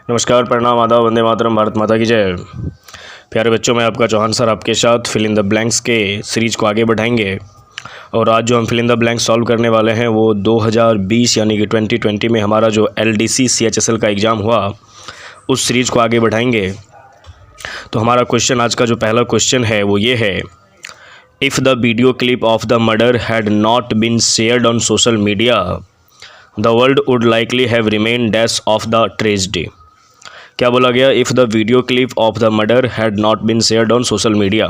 नमस्कार, प्रणाम, आदाब, वंदे मातरम, भारत माता की जय। प्यारे बच्चों, मैं आपका चौहान सर आपके साथ फिल इन द ब्लैंक्स के सीरीज़ को आगे बढ़ाएंगे। और आज जो हम fill in the blanks solve करने वाले हैं वो 2020 यानी कि 2020 में हमारा जो LDC CHSL का एग्ज़ाम हुआ उस सीरीज़ को आगे बढ़ाएंगे। तो हमारा क्वेश्चन, आज का जो पहला क्वेश्चन है वो ये है, if the video clip of the murder had not been shared on social media the world would likely have remain dash of the tragedy. क्या बोला गया? If the video clip of the murder had not been shared on social media,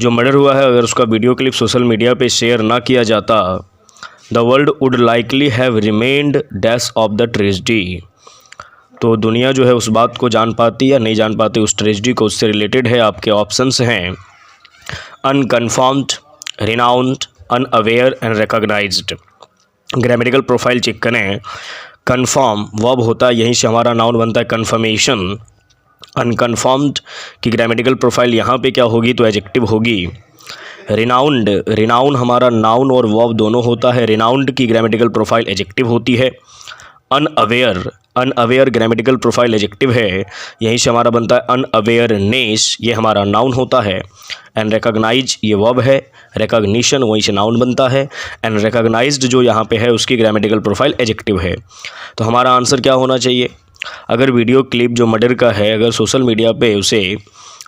जो murder हुआ है अगर उसका video clip social media पे share ना किया जाता, the world would likely have remained dash of the tragedy, तो दुनिया जो है उस बात को जान पाती या नहीं जान पाती, उस ट्रेजेडी को। उससे रिलेटेड है आपके ऑप्शंस हैं unconfirmed, renowned, unaware and recognised. Grammatical profile check करें। कन्फर्म वर्ब होता है, यहीं से हमारा नाउन बनता है कन्फर्मेशन। अनकन्फर्म्ड की ग्रामेटिकल प्रोफाइल यहाँ पे क्या होगी? तो एडजेक्टिव होगी। रिनाउंड, रिनाउन हमारा नाउन और वर्ब दोनों होता है। रिनाउंड की ग्रामेटिकल प्रोफाइल एडजेक्टिव होती है। Unaware, unaware grammatical profile adjective है, यहीं से हमारा बनता है अनअवेयरनेस, ये हमारा नाउन होता है। एंड रिकॉग्नाइज ये वर्ब है, रिकॉग्निशन वहीं से नाउन बनता है। एंड रिकॉग्नाइज्ड जो यहाँ पे है उसकी ग्रामेटिकल प्रोफाइल एडजेक्टिव है। तो हमारा आंसर क्या होना चाहिए? अगर वीडियो क्लिप जो मर्डर का है अगर सोशल मीडिया पे उसे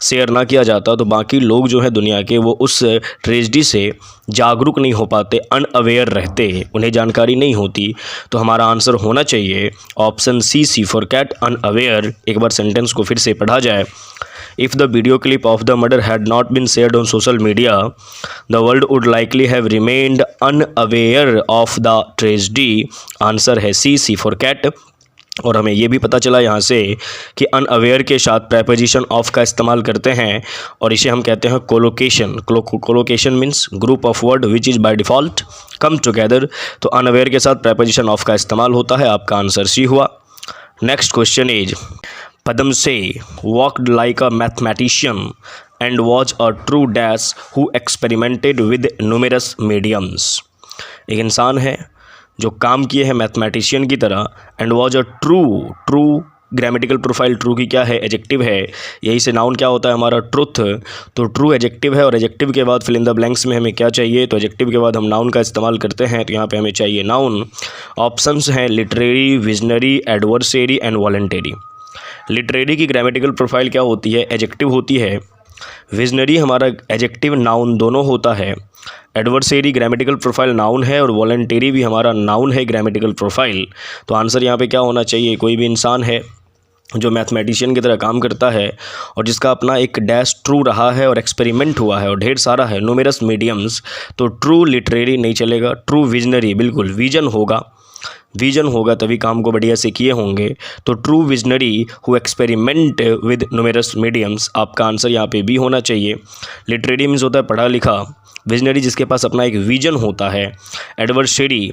शेयर ना किया जाता तो बाकी लोग जो है दुनिया के वो उस ट्रेजेडी से जागरूक नहीं हो पाते, अनअवेयर रहते, उन्हें जानकारी नहीं होती। तो हमारा आंसर होना चाहिए option C for cat, unaware. एक बार सेंटेंस को फिर से पढ़ा जाए। If the video clip of the murder had not been shared on social media the world would likely have remained unaware of the tragedy. Answer है C for cat. और हमें ये भी पता चला यहाँ से कि अनअवेयर के साथ प्रेपोजिशन ऑफ का इस्तेमाल करते हैं और इसे हम कहते हैं collocation. Collocation means group of word which is by default come together. तो अनअवेयर के साथ प्रेपोजिशन ऑफ का इस्तेमाल होता है। आपका आंसर सी हुआ। Next question is, Padamsee walked like a mathematician and was a true dash who experimented with numerous mediums. एक इंसान है जो काम किए हैं मैथमेटिशियन की तरह। And was a true grammatical profile true की क्या है? एडजेक्टिव है, यही से नाउन क्या होता है हमारा? ट्रुथ। तो ट्रू एडजेक्टिव है और एडजेक्टिव के बाद फिल इन द ब्लैंक्स में हमें क्या चाहिए? तो एडजेक्टिव के बाद हम नाउन का इस्तेमाल करते हैं, तो यहाँ पे हमें चाहिए नाउन। ऑप्शंस हैं literary, visionary, adversary and voluntary. Literary की ग्रामेटिकल प्रोफाइल क्या होती है? एडजेक्टिव होती है। विजनरी हमारा एडजेक्टिव नाउन दोनों होता है। एडवर्सरी ग्रामेटिकल प्रोफाइल नाउन है और वॉलंटरी भी हमारा नाउन है ग्रामेटिकल प्रोफाइल। तो आंसर यहाँ पे क्या होना चाहिए? कोई भी इंसान है जो मैथमेटिशियन की तरह काम करता है और जिसका अपना एक डैश ट्रू रहा है और एक्सपेरिमेंट हुआ है और ढेर सारा है न्यूमेरस मीडियम्स, तो ट्रू लिटरेरी नहीं चलेगा, ट्रू विजनरी बिल्कुल। विजन होगा तभी काम को बढ़िया से किए होंगे। तो true visionary who experiment with numerous mediums, आपका आंसर यहाँ पे भी होना चाहिए। लिटरेरी मीन्स होता है पढ़ा लिखा, विजनरी जिसके पास अपना एक विजन होता है। एडवर्सरी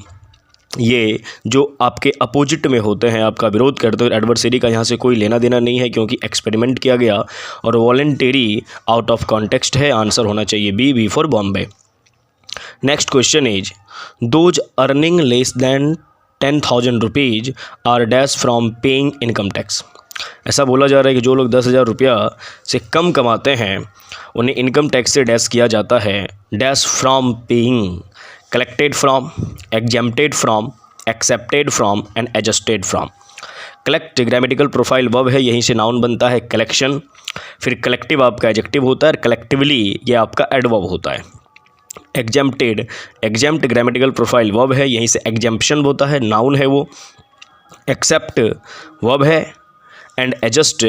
ये जो आपके अपोजिट में होते हैं, आपका विरोध करते हो, एडवर्सरी का यहाँ से कोई लेना देना नहीं है क्योंकि एक्सपेरिमेंट किया गया। और वॉलंटरी आउट ऑफ कॉन्टेक्स्ट है। आंसर होना चाहिए B for Bombay. Next question is, those earning less than 10,000 rupees are dash from paying income tax. ऐसा बोला जा रहा है कि जो लोग 10,000 रुपया से कम कमाते हैं उन्हें इनकम टैक्स से डैश किया जाता है। Dash from paying, collected from, exempted from, accepted from and adjusted from. Collect grammatical profile verb है, यहीं से नाउन बनता है कलेक्शन। फिर कलेक्टिव आपका एडजेक्टिव होता है, कलेक्टिवली ये आपका एडवर्ब होता है। Exempted, exempt grammatical profile verb है, यहीं से एग्जेम्पशन होता है, नाउन है वो। एक्सेप्ट वर्ब है एंड एडजस्ट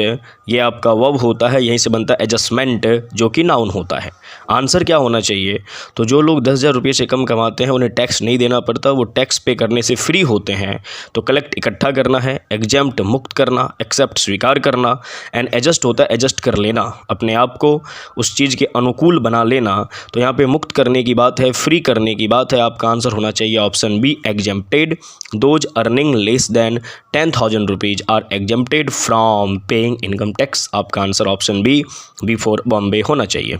ये आपका वर्ब होता है, यहीं से बनता है एडजस्टमेंट जो कि नाउन होता है। आंसर क्या होना चाहिए? तो जो लोग 10,000 रुपये से कम कमाते हैं उन्हें टैक्स नहीं देना पड़ता, वो टैक्स पे करने से फ्री होते हैं। तो कलेक्ट इकट्ठा करना है, एग्जेम्प्ट मुक्त करना, एक्सेप्ट स्वीकार करना एंड एडजस्ट होता है एडजस्ट कर लेना, अपने आप को उस चीज़ के अनुकूल बना लेना। तो यहाँ पे मुक्त करने की बात है, फ्री करने की बात है। आपका आंसर होना चाहिए option B exempted. Those earning less than 10,000 rupees are exempted from paying income tax. आपका answer option B for Bombay होना चाहिए।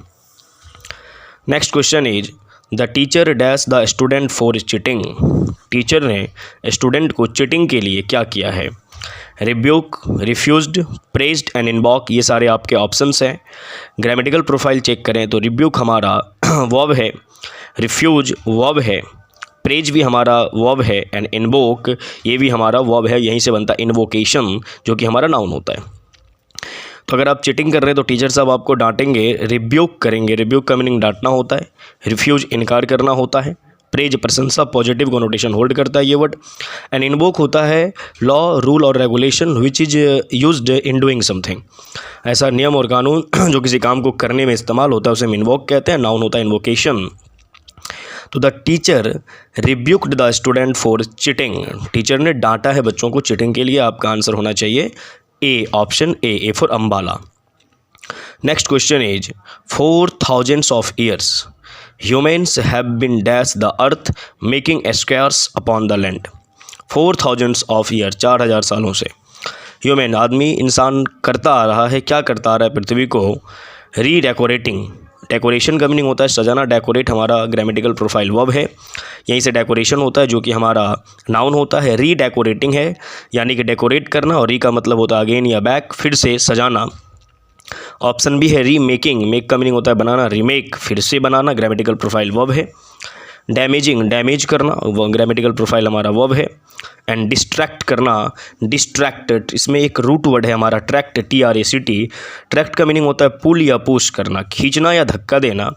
Next question is, the teacher dash the student for cheating. Teacher ने स्टूडेंट को cheating के लिए क्या किया है? Rebuke, refused, praised and invoke, ये सारे आपके ऑप्शंस हैं। ग्रामेटिकल प्रोफाइल चेक करें तो रिब्यूक हमारा वर्ब है, रिफ्यूज वर्ब है, प्रेज भी हमारा वर्ब है एंड इन्वोक ये भी हमारा वर्ब है। यहीं से बनता है इन्वोकेशन जो कि हमारा नाउन होता है। तो अगर आप चीटिंग कर रहे हैं तो टीचर साहब आपको डांटेंगे, रिब्यूक करेंगे। रिब्यूक का मीनिंग डांटना होता है, रिफ्यूज इनकार करना होता है, प्रेज प्रशंसा पॉजिटिव कोनोटेशन होल्ड करता है ये वर्ड, एंड इन्वोक होता है लॉ, रूल और regulation which is used in doing something. ऐसा नियम और कानून जो किसी काम को करने में इस्तेमाल होता है उसे हम इन्वोक कहते हैं। नाउन होता है इन्वोकेशन। तो the teacher rebuked the student for cheating, teacher ने डांटा है बच्चों को चीटिंग के लिए। आपका आंसर होना चाहिए A, option A for Ambala. Next question is 4000 of years humans have been dash the earth making scars upon the land। 4000 of years 4000 सालों से ह्यूमन आदमी इंसान करता आ रहा है, क्या करता आ रहा है पृथ्वी को, रीडेकोरेटिंग। डेकोरेशन का मीनिंग होता है सजाना, डेकोरेट हमारा ग्रामेटिकल प्रोफाइल वर्ब है, यहीं से डेकोरेशन होता है जो कि हमारा नाउन होता है। रीडेकोरेटिंग है यानी कि डेकोरेट करना, और री का मतलब होता है अगेन या बैक, फिर से सजाना। ऑप्शन भी है रीमेकिंग, मेक का मीनिंग होता है बनाना, रीमेक फिर से बनाना, ग्रामेटिकल प्रोफाइल वर्ब है। डैमेजिंग डैमेज करना, वो ग्रामेटिकल प्रोफाइल हमारा वर्ब है। एंड डिस्ट्रैक्ट करना, डिस्ट्रैक्ट इसमें एक रूट वर्ड है हमारा ट्रैक्ट, TRACT। ट्रैक्ट का मीनिंग होता है पुल या पुश करना, खींचना या धक्का देना।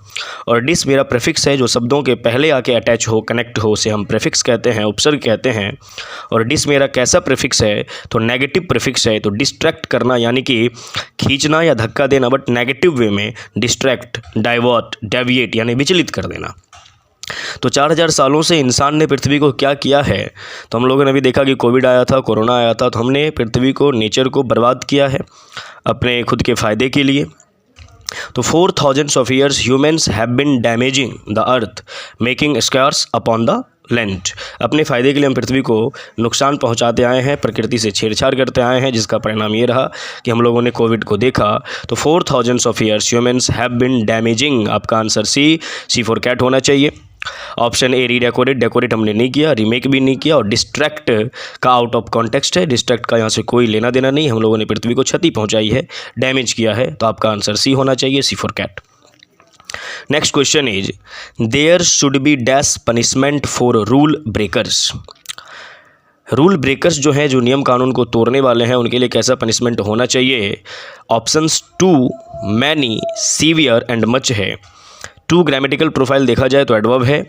और डिस मेरा प्रेफिक्स है जो शब्दों के पहले आके अटैच हो, कनेक्ट हो, उसे हम प्रेफिक्स कहते हैं, उपसर्ग कहते हैं। और डिस मेरा कैसा प्रेफिक्स है तो नेगेटिव प्रेफिक्स है। तो डिस्ट्रैक्ट करना यानी कि खींचना या धक्का देना, बट नेगेटिव वे में, डिस्ट्रैक्ट, डाइवर्ट, डेविएट यानी विचलित कर देना। तो 4000 सालों से इंसान ने पृथ्वी को क्या किया है, तो हम लोगों ने अभी देखा कि कोविड आया था, कोरोना आया था, तो हमने पृथ्वी को, नेचर को बर्बाद किया है अपने खुद के फ़ायदे के लिए। तो 4000 of years humans have been damaging the earth making scars upon the land। अपने फ़ायदे के लिए हम पृथ्वी को नुकसान पहुंचाते आए हैं, प्रकृति से छेड़छाड़ करते आए हैं, जिसका परिणाम ये रहा कि हम लोगों ने कोविड को देखा। तो 4000 of years humans have been damaging, आपका आंसर सी फॉर कैट होना चाहिए। ऑप्शन ए रीडेकोरेट, डेकोरेट हमने नहीं किया, रीमेक भी नहीं किया, और डिस्ट्रैक्ट का आउट ऑफ कॉन्टेक्स्ट है, डिस्ट्रैक्ट का यहाँ से कोई लेना देना नहीं, हम लोगों ने पृथ्वी को क्षति पहुंचाई है, डैमेज किया है। तो आपका आंसर सी होना चाहिए, C for cat. Next question is there should be dash punishment for rule breakers. Rule breakers जो हैं, जो नियम कानून को तोड़ने वाले हैं, उनके लिए कैसा पनिशमेंट होना चाहिए। Options 2 many, severe and much है। 2 ग्रामेटिकल प्रोफाइल देखा जाए तो एडवर्ब है,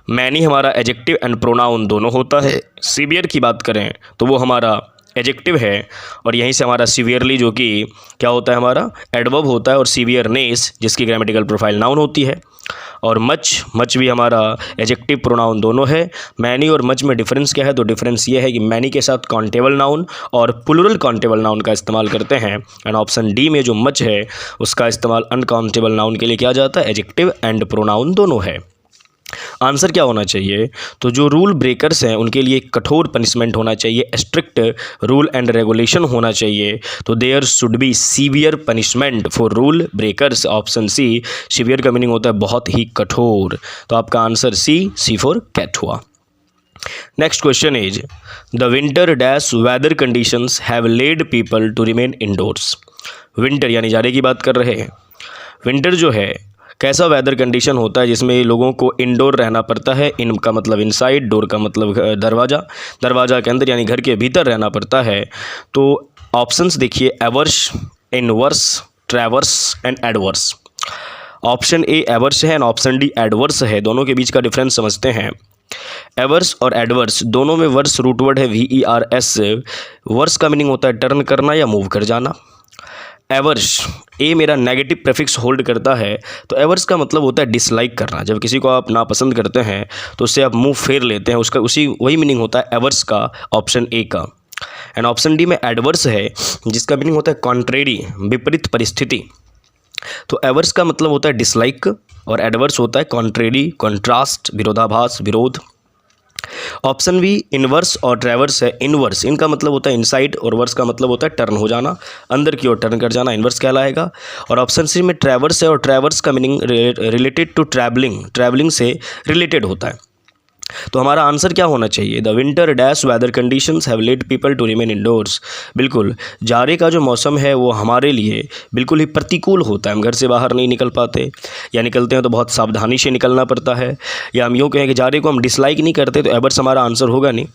मैनी हमारा एडजेक्टिव एंड प्रोनाउन दोनों होता है। सीवियर की बात करें तो वो हमारा एडजेक्टिव है, और यहीं से हमारा सीवियरली जो कि क्या होता है हमारा एडवर्ब होता है, और सीवियरनेस जिसकी ग्रामेटिकल प्रोफाइल नाउन होती है। और मच भी हमारा एडजेक्टिव प्रोनाउन दोनों है। मैनी और मच में डिफरेंस क्या है, तो डिफरेंस ये है कि मैनी के साथ काउंटेबल नाउन और प्लूरल काउंटेबल नाउन का इस्तेमाल करते हैं, एंड ऑप्शन डी में जो मच है उसका इस्तेमाल अनकाउंटेबल नाउन के लिए किया जाता है, एडजेक्टिव एंड प्रोनाउन दोनों है। आंसर क्या होना चाहिए, तो जो रूल ब्रेकर्स हैं उनके लिए कठोर पनिशमेंट होना चाहिए, स्ट्रिक्ट रूल एंड रेगुलेशन होना चाहिए। तो there should be severe punishment for rule breakers, option C. Severe का मीनिंग होता है बहुत ही कठोर। तो आपका आंसर सी फॉर कैट हुआ। Next question is the winter dash weather conditions have led people to remain indoors. Winter यानी जाड़े की बात कर रहे हैं। विंटर जो है कैसा वेदर कंडीशन होता है जिसमें लोगों को इंडोर रहना पड़ता है। इन का मतलब इनसाइड, डोर का मतलब दरवाज़ा, दरवाज़ा के अंदर यानी घर के भीतर रहना पड़ता है। तो ऑप्शंस देखिए, averse, inverse, traverse and adverse. Option A averse है एंड ऑप्शन डी एडवर्स है। दोनों के बीच का डिफरेंस समझते हैं। एवर्स और एडवर्स दोनों में वर्स रूट वर्ड है, VERS। वर्स का मीनिंग होता है टर्न करना या मूव कर जाना। एवर्स, ए मेरा नेगेटिव प्रेफिक्स होल्ड करता है, तो एवर्स का मतलब होता है डिसलाइक करना। जब किसी को आप नापसंद करते हैं तो उससे आप मुंह फेर लेते हैं, उसका वही मीनिंग होता है एवर्स का, ऑप्शन ए का। एंड ऑप्शन डी में एडवर्स है जिसका मीनिंग होता है कॉन्ट्रेरी, विपरीत परिस्थिति। तो एवर्स का मतलब होता है डिसलाइक और एडवर्स होता है कॉन्ट्रेरी, कॉन्ट्रास्ट, विरोधाभास, विरोध। ऑप्शन बी इनवर्स और ट्रैवर्स है। इनवर्स इनका मतलब होता है इनसाइड और वर्स का मतलब होता है टर्न हो जाना, अंदर की ओर टर्न कर जाना, इनवर्स कहलाएगा। और ऑप्शन सी में ट्रैवर्स है और ट्रैवर्स का meaning related to travelling, travelling से रिलेटेड होता है। तो हमारा आंसर क्या होना चाहिए, the winter dash weather conditions have led people to remain indoors. बिल्कुल, जाड़े का जो मौसम है वो हमारे लिए बिल्कुल ही प्रतिकूल होता है। हम घर से बाहर नहीं निकल पाते, या निकलते हैं तो बहुत सावधानी से निकलना पड़ता है, या हम यूँ कहें कि जाड़े को हम डिसलाइक नहीं करते, तो एवर्स हमारा आंसर होगा नहीं।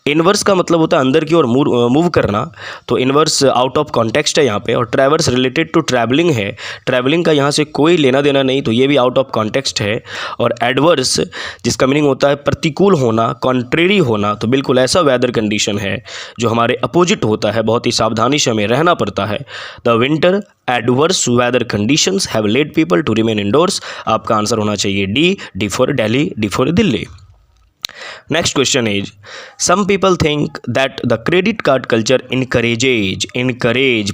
इनवर्स का मतलब होता है अंदर की ओर मूव करना, तो इनवर्स आउट ऑफ कॉन्टेक्स्ट है यहाँ पे, और ट्रैवर्स रिलेटेड टू ट्रैवलिंग है, ट्रैवलिंग का यहाँ से कोई लेना देना नहीं, तो ये भी आउट ऑफ कॉन्टेक्स्ट है। और एडवर्स जिसका मीनिंग होता है प्रतिकूल होना, कॉन्ट्रेरी होना, तो बिल्कुल ऐसा वेदर कंडीशन है जो हमारे अपोजिट होता है, बहुत ही सावधानी से हमें रहना पड़ता है। The winter adverse weather conditions have led people to remain indoors. आपका आंसर होना चाहिए D for Delhi, D for Delhi. Next question is, some people think that the credit card culture encourage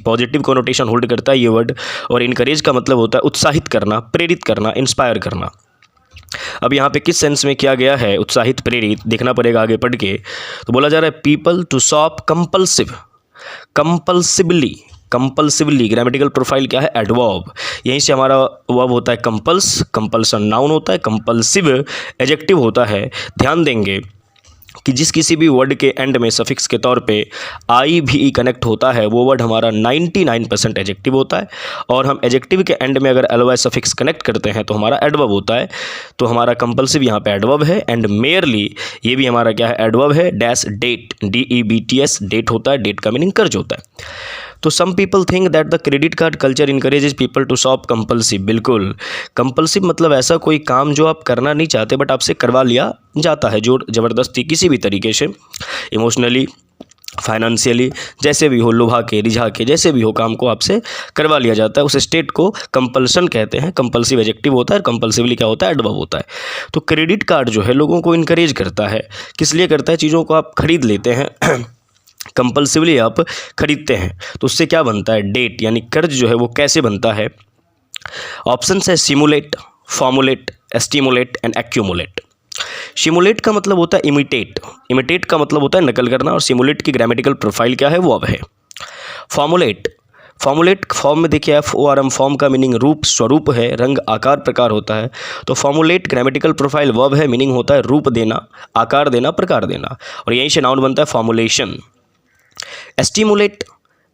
positive connotation hold करता है ये word, और encourage का मतलब होता है उत्साहित करना, प्रेरित करना, इंस्पायर करना। अब यहाँ पे किस सेंस में किया गया है उत्साहित प्रेरित, देखना पड़ेगा आगे पढ़ के। तो बोला जा रहा है people to shop compulsively, grammatical profile क्या है, एडवर्ब, यहीं से हमारा वर्ब होता है कंपल्सन नाउन होता है, कंपल्सिव एडजेक्टिव होता है। ध्यान देंगे कि जिस किसी भी वर्ड के एंड में सफिक्स के तौर पे आई भी कनेक्ट होता है वो वर्ड हमारा 99% एडजेक्टिव होता है, और हम एडजेक्टिव के एंड में अगर एलवाई सफिक्स कनेक्ट करते हैं तो हमारा एडवर्ब होता है। तो हमारा कंपल्सिव यहाँ पे एडवर्ब है, एंड मेयरली ये भी हमारा क्या है, एडवर्ब है। डैश डेट, DEBTS डेट होता है, डेट का मीनिंग कर्ज होता है। तो some people think that the credit card culture encourages people to shop compulsive. बिल्कुल, कंपल्सिव मतलब ऐसा कोई काम जो आप करना नहीं चाहते बट आपसे करवा लिया जाता है, जोर ज़बरदस्ती किसी भी तरीके से, इमोशनली, फाइनेंशियली, जैसे भी हो, लुभा के, रिझा के, जैसे भी हो, काम को आपसे करवा लिया जाता है। उस स्टेट को कंपल्सन कहते हैं। कंपल्सिव एडजेक्टिव होता है, कंपल्सिवली क्या होता है, एडवर्ब होता है। तो क्रेडिट कार्ड जो है लोगों को इनकरेज करता है, किस लिए करता है, चीज़ों को आप खरीद लेते हैं कंपल्सिवली आप खरीदते हैं, तो उससे क्या बनता है, डेट यानी कर्ज जो है वो कैसे बनता है। ऑप्शन है simulate, formulate, stimulate and accumulate. Simulate का मतलब होता है इमिटेट का मतलब होता है नकल करना, और सिमुलेट की ग्रामेटिकल प्रोफाइल क्या है, वो अब है। फॉर्मुलेट फॉर्म में देखिए FORM, फॉर्म का मीनिंग रूप, स्वरूप है, रंग, आकार, प्रकार होता है। तो फॉर्मुलेट ग्रामेटिकल प्रोफाइल वर्ब है, मीनिंग होता है रूप देना, आकार देना, प्रकार देना, और यहीं से नाउन बनता है फॉर्मुलेशन। एस्टिमुलेट,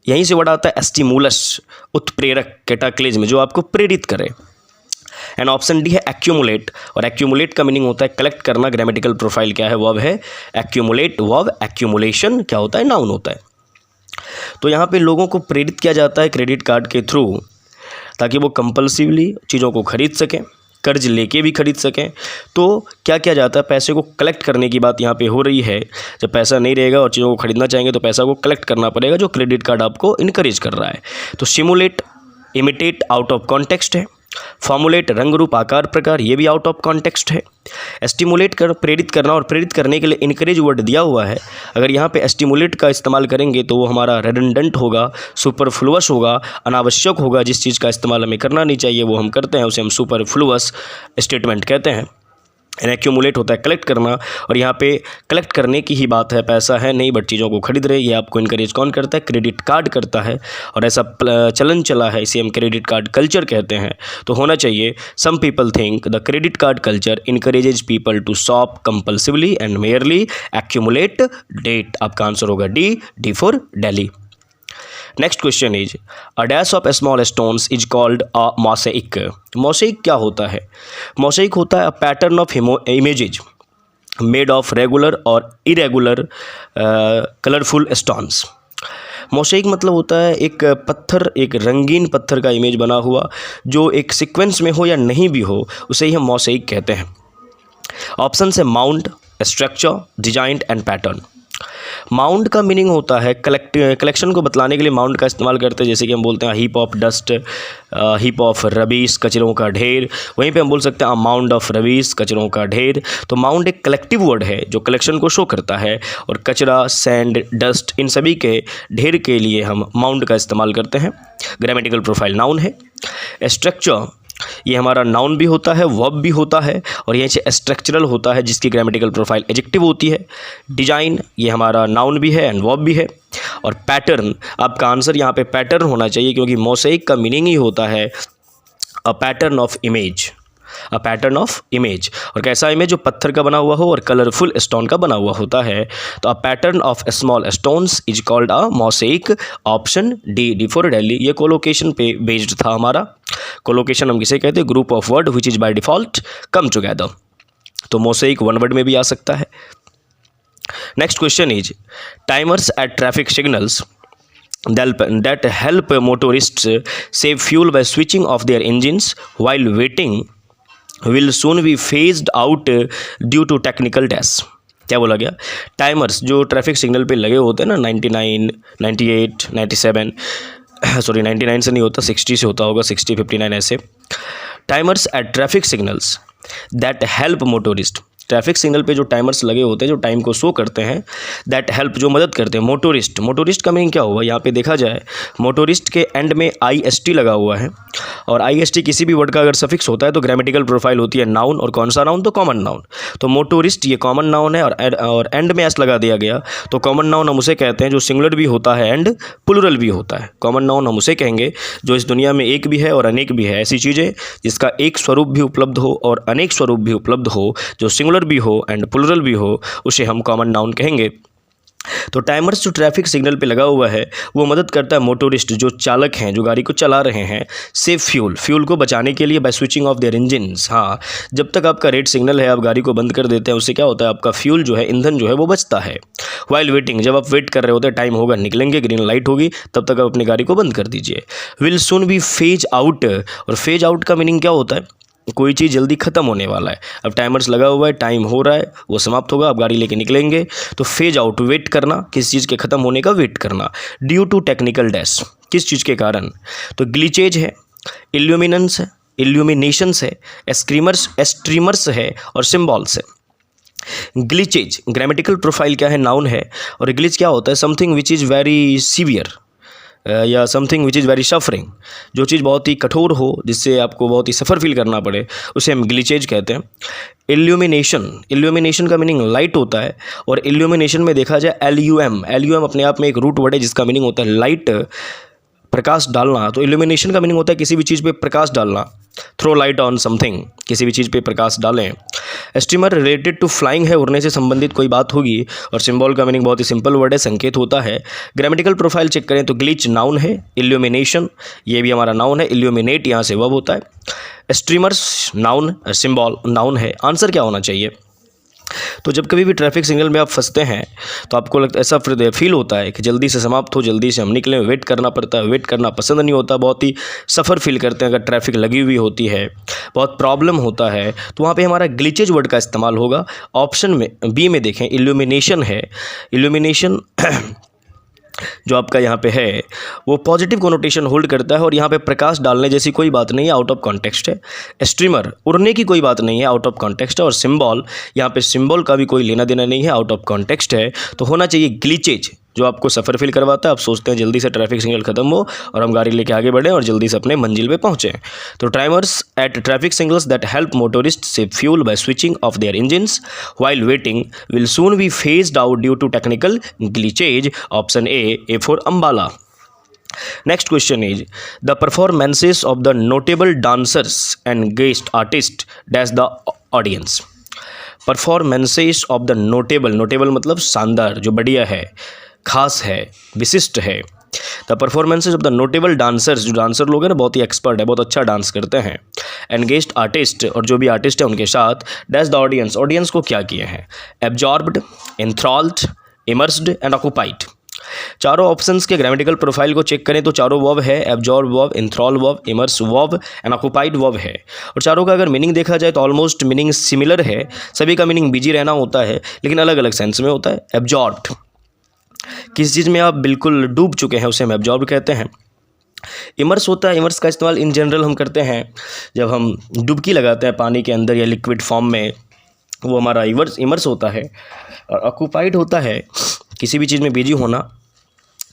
यहीं से वर्ड आता है एस्टिमुलस, उत्प्रेरक, कैटाक्लिज्म, जो आपको प्रेरित करे। एंड ऑप्शन डी है एक्यूमुलेट, और एक्यूमुलेट का मीनिंग होता है कलेक्ट करना, ग्रामेटिकल प्रोफाइल क्या है, वर्ब है एक्यूमुलेट, वर्ब, एक्यूमुलेशन क्या होता है, नाउन होता है। तो यहाँ पे लोगों को प्रेरित किया जाता है क्रेडिट कार्ड के थ्रू, ताकि वो कंपल्सिवली चीज़ों को खरीद सकें, कर्ज लेके भी खरीद सकें। तो क्या किया जाता है, पैसे को कलेक्ट करने की बात यहाँ पे हो रही है। जब पैसा नहीं रहेगा और चीज़ों को खरीदना चाहेंगे तो पैसा को कलेक्ट करना पड़ेगा, जो क्रेडिट कार्ड आपको इनकरेज कर रहा है। तो simulate, imitate out of context है। फॉर्मुलेट रंग रूप आकार प्रकार, ये भी आउट ऑफ कॉन्टेक्स्ट है। एस्टिमुलेट कर प्रेरित करना, और प्रेरित करने के लिए इनकरेज वर्ड दिया हुआ है। अगर यहाँ पे एस्टिमुलेट का इस्तेमाल करेंगे तो वो हमारा रेडंडेंट होगा, सुपरफ्लुअस होगा, अनावश्यक होगा। जिस चीज़ का इस्तेमाल हमें करना नहीं चाहिए वो हम करते हैं, उसे हम सुपरफ्लुअस स्टेटमेंट कहते हैं। एक्यूमुलेट होता है कलेक्ट करना, और यहाँ पे कलेक्ट करने की ही बात है, पैसा है नहीं बट चीज़ों को खरीद रहे। ये आपको इनकरेज कौन करता है, क्रेडिट कार्ड करता है, और ऐसा चलन चला है, इसे हम क्रेडिट कार्ड कल्चर कहते हैं। तो होना चाहिए some people think the credit card culture encourages people to shop compulsively and merely accumulate debt. आपका आंसर होगा D for Delhi. Next question is, a dash of small stones is called a mosaic. Mosaic क्या होता है, mosaic होता है a pattern of images made of regular और irregular colourful stones. Mosaic मतलब होता है एक पत्थर, एक रंगीन पत्थर का इमेज बना हुआ, जो एक सीक्वेंस में हो या नहीं भी हो, उसे ही हम मोसेइक कहते हैं। ऑप्शन है mount, structure, design and pattern. Mound का मीनिंग होता है कलेक्शन को बतलाने के लिए माउंड का इस्तेमाल करते हैं, जैसे कि हम बोलते हैं heap of dust, heap of rubbish, कचरों का ढेर। वहीं पे हम बोल सकते हैं माउंड ऑफ रबीस, कचरों का ढेर। तो माउंड एक कलेक्टिव वर्ड है जो कलेक्शन को शो करता है, और कचरा, सैंड, डस्ट, इन सभी के ढेर के लिए हम माउंड का इस्तेमाल करते हैं। ग्रामेटिकल प्रोफाइल नाउन है। स्ट्रक्चर ये हमारा नाउन भी होता है, वर्ब भी होता है, और यहीं से स्ट्रक्चरल होता है जिसकी ग्रामेटिकल प्रोफाइल एडजेक्टिव होती है। डिजाइन ये हमारा नाउन भी है एंड वर्ब भी है। और पैटर्न, आपका आंसर यहाँ पे पैटर्न होना चाहिए, क्योंकि मोसेइक का मीनिंग ही होता है a pattern of image. A pattern of image. और कैसा इमेज? जो पत्थर का बना हुआ हो और कलरफुल स्टोन का बना हुआ होता है। तो a pattern of small stones is called a mosaic. Option D for Delhi. ये कोलोकेशन पे बेस्ड था हमारा। कोलोकेशन हम किसे कहते हैं? Group of word which is by default come together. तो मोसेक वन वर्ड में भी आ सकता है। Next question is timers at traffic signals that help motorists save fuel by switching off their engines while waiting will soon be phased out due to technical tests। क्या बोला गया? Timers जो traffic signal पे लगे होते हैं ना, 99, 98, 97, sorry 99 से नहीं होता, 60 से होता होगा, 60, 59 ऐसे। Timers at traffic signals that help motorist. Traffic signal पे जो टाइमर्स लगे होते हैं जो टाइम को शो करते हैं, दैट हेल्प जो मदद करते हैं मोटोरिस्ट। मोटोरिस्ट का मीनिंग क्या हुआ? यहाँ पे देखा जाए मोटोरिस्ट के एंड में IST लगा हुआ है, और IST किसी भी वर्ड का अगर सफिक्स होता है तो ग्रामेटिकल प्रोफाइल होती है नाउन, और कौन सा नाउन? तो कॉमन नाउन। तो मोटोरिस्ट ये कॉमन नाउन है, और एंड में एस लगा दिया गया तो कॉमन नाउन हम उसे कहते हैं जो सिंगुलर भी होता है एंड प्लूरल भी होता है। कॉमन नाउन हम उसे कहेंगे जो इस दुनिया में एक भी है और अनेक भी है। ऐसी चीज़ें जिसका एक स्वरूप भी उपलब्ध हो और अनेक स्वरूप भी उपलब्ध हो, जो सिंगुलर भी हो एंड प्लूरल भी हो, उसे हम कॉमन नाउन कहेंगे। तो टाइमर्स जो ट्रैफिक सिग्नल पे लगा हुआ है वो मदद करता है मोटोरिस्ट जो चालक हैं, जो गाड़ी को चला रहे हैं, सेव फ्यूल को बचाने के लिए by switching off their engines. हाँ, जब तक आपका रेड सिग्नल है आप गाड़ी को बंद कर देते हैं, उससे क्या होता है? आपका फ्यूल जो है, ईंधन जो है वो बचता है। वाइल वेटिंग, जब आप वेट कर रहे होते हैं, टाइम होगा निकलेंगे, ग्रीन लाइट होगी, तब तक आप अपनी गाड़ी को बंद कर दीजिए। Will soon B phase out. और फेज आउट का मीनिंग क्या होता है? कोई चीज़ जल्दी ख़त्म होने वाला है। अब टाइमर्स लगा हुआ है, टाइम हो रहा है, वो समाप्त होगा, आप गाड़ी लेके निकलेंगे। तो फेज आउट, वेट करना, किस चीज़ के ख़त्म होने का वेट करना। ड्यू टू टेक्निकल डेस, किस चीज़ के कारण? तो ग्लिचेज है, इल्यूमिनेंस है, इल्यूमिनेशंस है, एस्ट्रीमर्स है, और सिम्बॉल्स है। ग्लिचेज ग्रामेटिकल प्रोफाइल क्या है? नाउन है। और ग्लिच क्या होता है? Something which is very severe या something which is very suffering. जो चीज़ बहुत ही कठोर हो, जिससे आपको बहुत ही सफ़र फील करना पड़े, उसे हम ग्लिचेज कहते हैं। इल्यूमिनेशन का मीनिंग लाइट होता है, और इल्यूमिनेशन में देखा जाए LUM अपने आप में एक रूट वर्ड है जिसका मीनिंग होता है लाइट, प्रकाश डालना। तो इल्यूमिनेशन का मीनिंग होता है किसी भी चीज़ पे प्रकाश डालना, थ्रो लाइट ऑन समथिंग, किसी भी चीज़ पे प्रकाश डालें। स्टीमर रिलेटेड टू फ्लाइंग है, उड़ने से संबंधित कोई बात होगी। और सिंबल का मीनिंग बहुत ही सिंपल वर्ड है, संकेत होता है। ग्रामेटिकल प्रोफाइल चेक करें तो ग्लिच नाउन है, इल्यूमिनेशन ये भी हमारा नाउन है, इल्यूमिनेट यहाँ से वर्ब होता है। स्ट्रीमर्स नाउन, सिंबल नाउन है। आंसर क्या होना चाहिए? तो जब कभी भी ट्रैफिक सिग्नल में आप फंसते हैं तो आपको लगता ऐसा फील होता है कि जल्दी से समाप्त हो, जल्दी से हम निकलें, वेट करना पड़ता है। वेट करना पसंद नहीं होता, बहुत ही सफ़र फील करते हैं। अगर ट्रैफिक लगी हुई होती है, बहुत प्रॉब्लम होता है, तो वहाँ पे हमारा ग्लिचेज वर्ड का इस्तेमाल होगा। ऑप्शन में बी में देखें, इल्यूमिनेशन है। इल्यूमिनेशन जो आपका यहाँ पे है वो पॉजिटिव कोनोटेशन होल्ड करता है, और यहाँ पे प्रकाश डालने जैसी कोई बात नहीं है, आउट ऑफ कॉन्टेक्स्ट है। स्ट्रीमर उड़ने की कोई बात नहीं है, आउट ऑफ कॉन्टेक्स्ट है। और सिंबल, यहाँ पे सिंबल का भी कोई लेना देना नहीं है, आउट ऑफ कॉन्टेक्स्ट है। तो होना चाहिए ग्लिचेज, जो आपको सफ़र फील करवाता है। आप सोचते हैं जल्दी से ट्रैफिक सिग्नल खत्म हो और हम गाड़ी लेके आगे बढ़ें और जल्दी से अपने मंजिल पे पहुँचें। तो timers at traffic signals that help motorist save fuel by switching off their engines while waiting will soon be phased out due to technical glitches. Option A for Ambala. Next question is the performances of the notable dancers and guest artists dash the audience। Performances of the notable मतलब शानदार, जो बढ़िया है, खास है, विशिष्ट है। The performances of the notable dancers, जो डांसर लोग हैं ना बहुत ही एक्सपर्ट है, बहुत अच्छा डांस करते हैं। एंड गेस्ट आर्टिस्ट, और जो भी आर्टिस्ट है उनके साथ, डैश द ऑडियंस को क्या किए हैं? Absorbed, enthralled, immersed and occupied. चारों ऑप्शंस के ग्रामेटिकल प्रोफाइल को चेक करें तो चारों वर्ब है, absorb verb, enthral verb, immerse verb and occupied verb है। और चारों का अगर मीनिंग देखा जाए तो ऑलमोस्ट मीनिंग सिमिलर है। सभी का मीनिंग बिजी रहना होता है, लेकिन अलग अलग सेंस में होता है। एब्जॉर्ब्ड, किस चीज़ में आप बिल्कुल डूब चुके हैं, उसे हम एब्जॉर्ब कहते हैं। इमर्स होता है, इमर्स का इस्तेमाल इन जनरल हम करते हैं जब हम डुबकी लगाते हैं पानी के अंदर या लिक्विड फॉर्म में, वो हमारा इमर्स होता है। और ऑक्यूपाइड होता है किसी भी चीज़ में बिजी होना,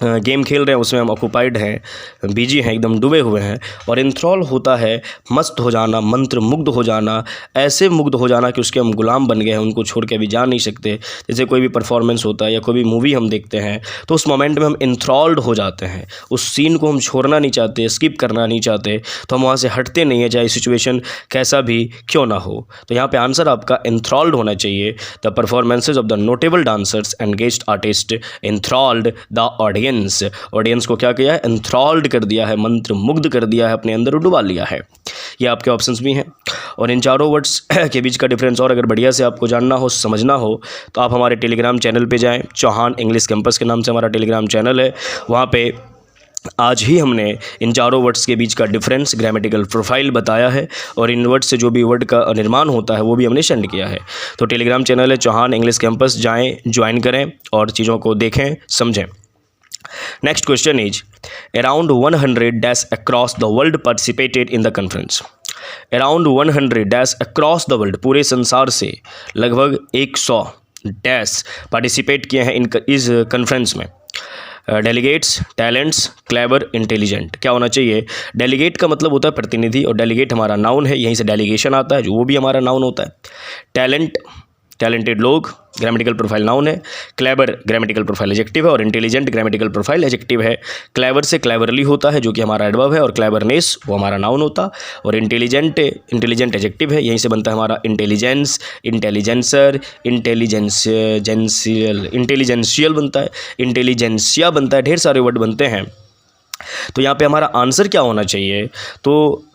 गेम खेल रहे हैं उसमें हम ऑक्यूपाइड हैं, बिजी हैं, एकदम डूबे हुए हैं। और एंथ्रॉल होता है मस्त हो जाना, मंत्र मुग्ध हो जाना, ऐसे मुग्ध हो जाना कि उसके हम गुलाम बन गए हैं, उनको छोड़ के अभी जा नहीं सकते। जैसे कोई भी परफॉर्मेंस होता है या कोई भी मूवी हम देखते हैं तो उस मोमेंट में हम एंथ्रॉल्ड हो जाते हैं, उस सीन को हम छोड़ना नहीं चाहते, स्किप करना नहीं चाहते, तो हम वहाँ से हटते नहीं हैं, चाहे सिचुएशन कैसा भी क्यों ना हो। तो यहाँ पर आंसर आपका एंथ्रॉल्ड होना चाहिए। The performances of the notable dancers and guest artist enthralled the audience को क्या किया है, एंथ्रॉल्ड कर दिया है, मंत्र मुग्ध कर दिया है, अपने अंदर डुबा लिया है। ये आपके ऑप्शंस भी हैं। और इन चारों वर्ड्स के बीच का डिफरेंस और अगर बढ़िया से आपको जानना हो, समझना हो, तो आप हमारे टेलीग्राम चैनल पे जाएं। चौहान इंग्लिश कैंपस के नाम से हमारा टेलीग्राम चैनल है। वहाँ पे आज ही हमने इन चारों वर्ड्स के बीच का डिफरेंस, ग्रामेटिकल प्रोफाइल बताया है और इन वर्ड से जो भी वर्ड का निर्माण होता है वो भी हमने सेंड किया है। तो टेलीग्राम चैनल है चौहान इंग्लिश कैंपस, जाएं, ज्वाइन करें और चीज़ों को देखें, समझें। Next question is, around 100 dash across the world participated in the conference. Around 100 dash across the world, पूरे संसार से लगभग 100 डैश पार्टिसिपेट किए हैं इस कॉन्फ्रेंस में। Delegates, talents, clever, intelligent. क्या होना चाहिए, डेलीगेट का मतलब होता है प्रतिनिधि और डेलीगेट हमारा नाउन है, यहीं से डेलीगेशन आता है, जो वो भी हमारा नाउन होता है। टैलेंट, टैलेंटेड लोग, ग्रामेटिकल प्रोफाइल नाउन है। क्लेवर ग्रामेटिकल प्रोफाइल एडजेक्टिव है और इंटेलिजेंट ग्रामेटिकल प्रोफाइल एडजेक्टिव है। क्लेवर से क्लेवरली होता है जो कि हमारा एडवर्ब है और क्लेवरनेस वो हमारा नाउन होता। और इंटेलिजेंट एडजेक्टिव है, यहीं से बनता है हमारा इंटेलिजेंस, इंटेलिजेंसर, इंटेलिजेंशियल बनता है, इंटेलिजेंसिया बनता है, ढेर सारे वर्ड बनते हैं। तो यहाँ पे हमारा आंसर क्या होना चाहिए, तो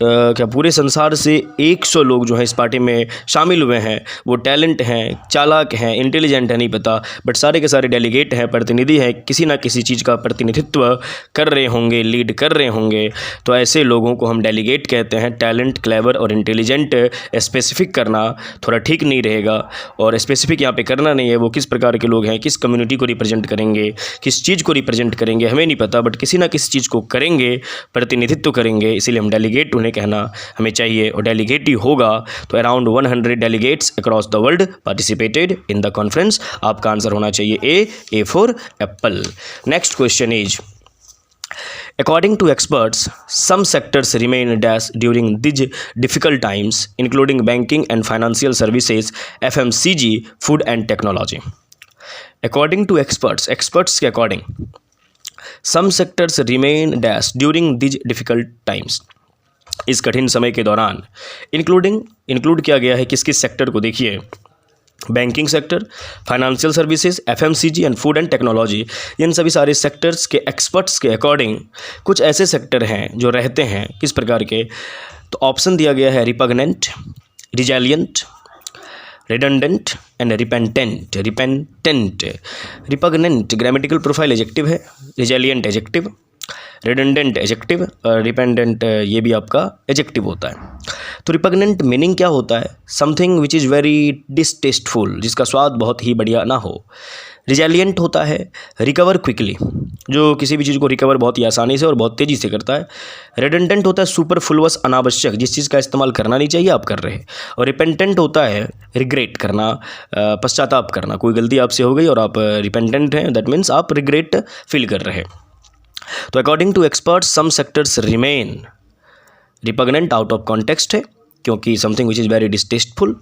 क्या पूरे संसार से 100 लोग जो हैं इस पार्टी में शामिल हुए हैं, वो टैलेंट हैं, चालाक हैं, इंटेलिजेंट है नहीं पता, बट सारे के सारे डेलीगेट हैं, प्रतिनिधि हैं, किसी ना किसी चीज़ का प्रतिनिधित्व कर रहे होंगे, लीड कर रहे होंगे। तो ऐसे लोगों को हम डेलीगेट कहते हैं। टैलेंट, क्लेवर और इंटेलिजेंट स्पेसिफिक करना थोड़ा ठीक नहीं रहेगा और स्पेसिफिक यहाँ पे करना नहीं है। वो किस प्रकार के लोग हैं, किस कम्युनिटी को रिप्रेजेंट करेंगे, किस चीज़ को रिप्रेजेंट करेंगे हमें नहीं पता, बट किसी ना किसी चीज़ को करेंगे, प्रतिनिधित्व करेंगे, इसीलिए हम डेलीगेट उन्हें कहना हमें चाहिए और डेलीगेट ही होगा। तो around 100 delegates across the world participated in the conference. आपका आंसर होना चाहिए ए for apple. Next question is, according to experts, some sectors remain dash during these difficult times, including banking and financial services, FMCG, food and technology. According to experts के according, some sectors remain dash during these difficult times, इस कठिन समय के दौरान। Include किया गया है किस किस सेक्टर को, देखिए, banking sector, financial services, FMCG and food and technology. इन सभी सारे सेक्टर्स के एक्सपर्ट्स के अकॉर्डिंग कुछ ऐसे सेक्टर हैं जो रहते हैं किस प्रकार के, तो ऑप्शन दिया गया है repugnant, resilient, redundant and repentant. Repugnant grammatical profile adjective है, रिजेलियंट एडजेक्टिव, रिडंडेंट एडजेक्टिव और रिपेंडेंट ये भी आपका एडजेक्टिव होता है। तो रिपग्नेंट मीनिंग क्या होता है, समथिंग विच इज़ वेरी डिसटेस्टफुल, जिसका स्वाद बहुत ही बढ़िया ना हो। रिजेलियंट होता है रिकवर क्विकली, जो किसी भी चीज़ को रिकवर बहुत ही आसानी से और बहुत तेज़ी से करता है। रिडंडेंट होता है सुपरफ्लुअस, अनावश्यक, जिस चीज़ का इस्तेमाल करना नहीं चाहिए आप कर रहे हैं। और रिपेंटेंट होता है रिग्रेट करना, पश्चाताप करना, कोई गलती आपसे हो गई और आप रिपेंटेंट हैं, दैट मीन्स आप रिग्रेट फील कर रहे हैं। तो according to experts some sectors remain, repugnant out of context है क्योंकि something which is very distasteful,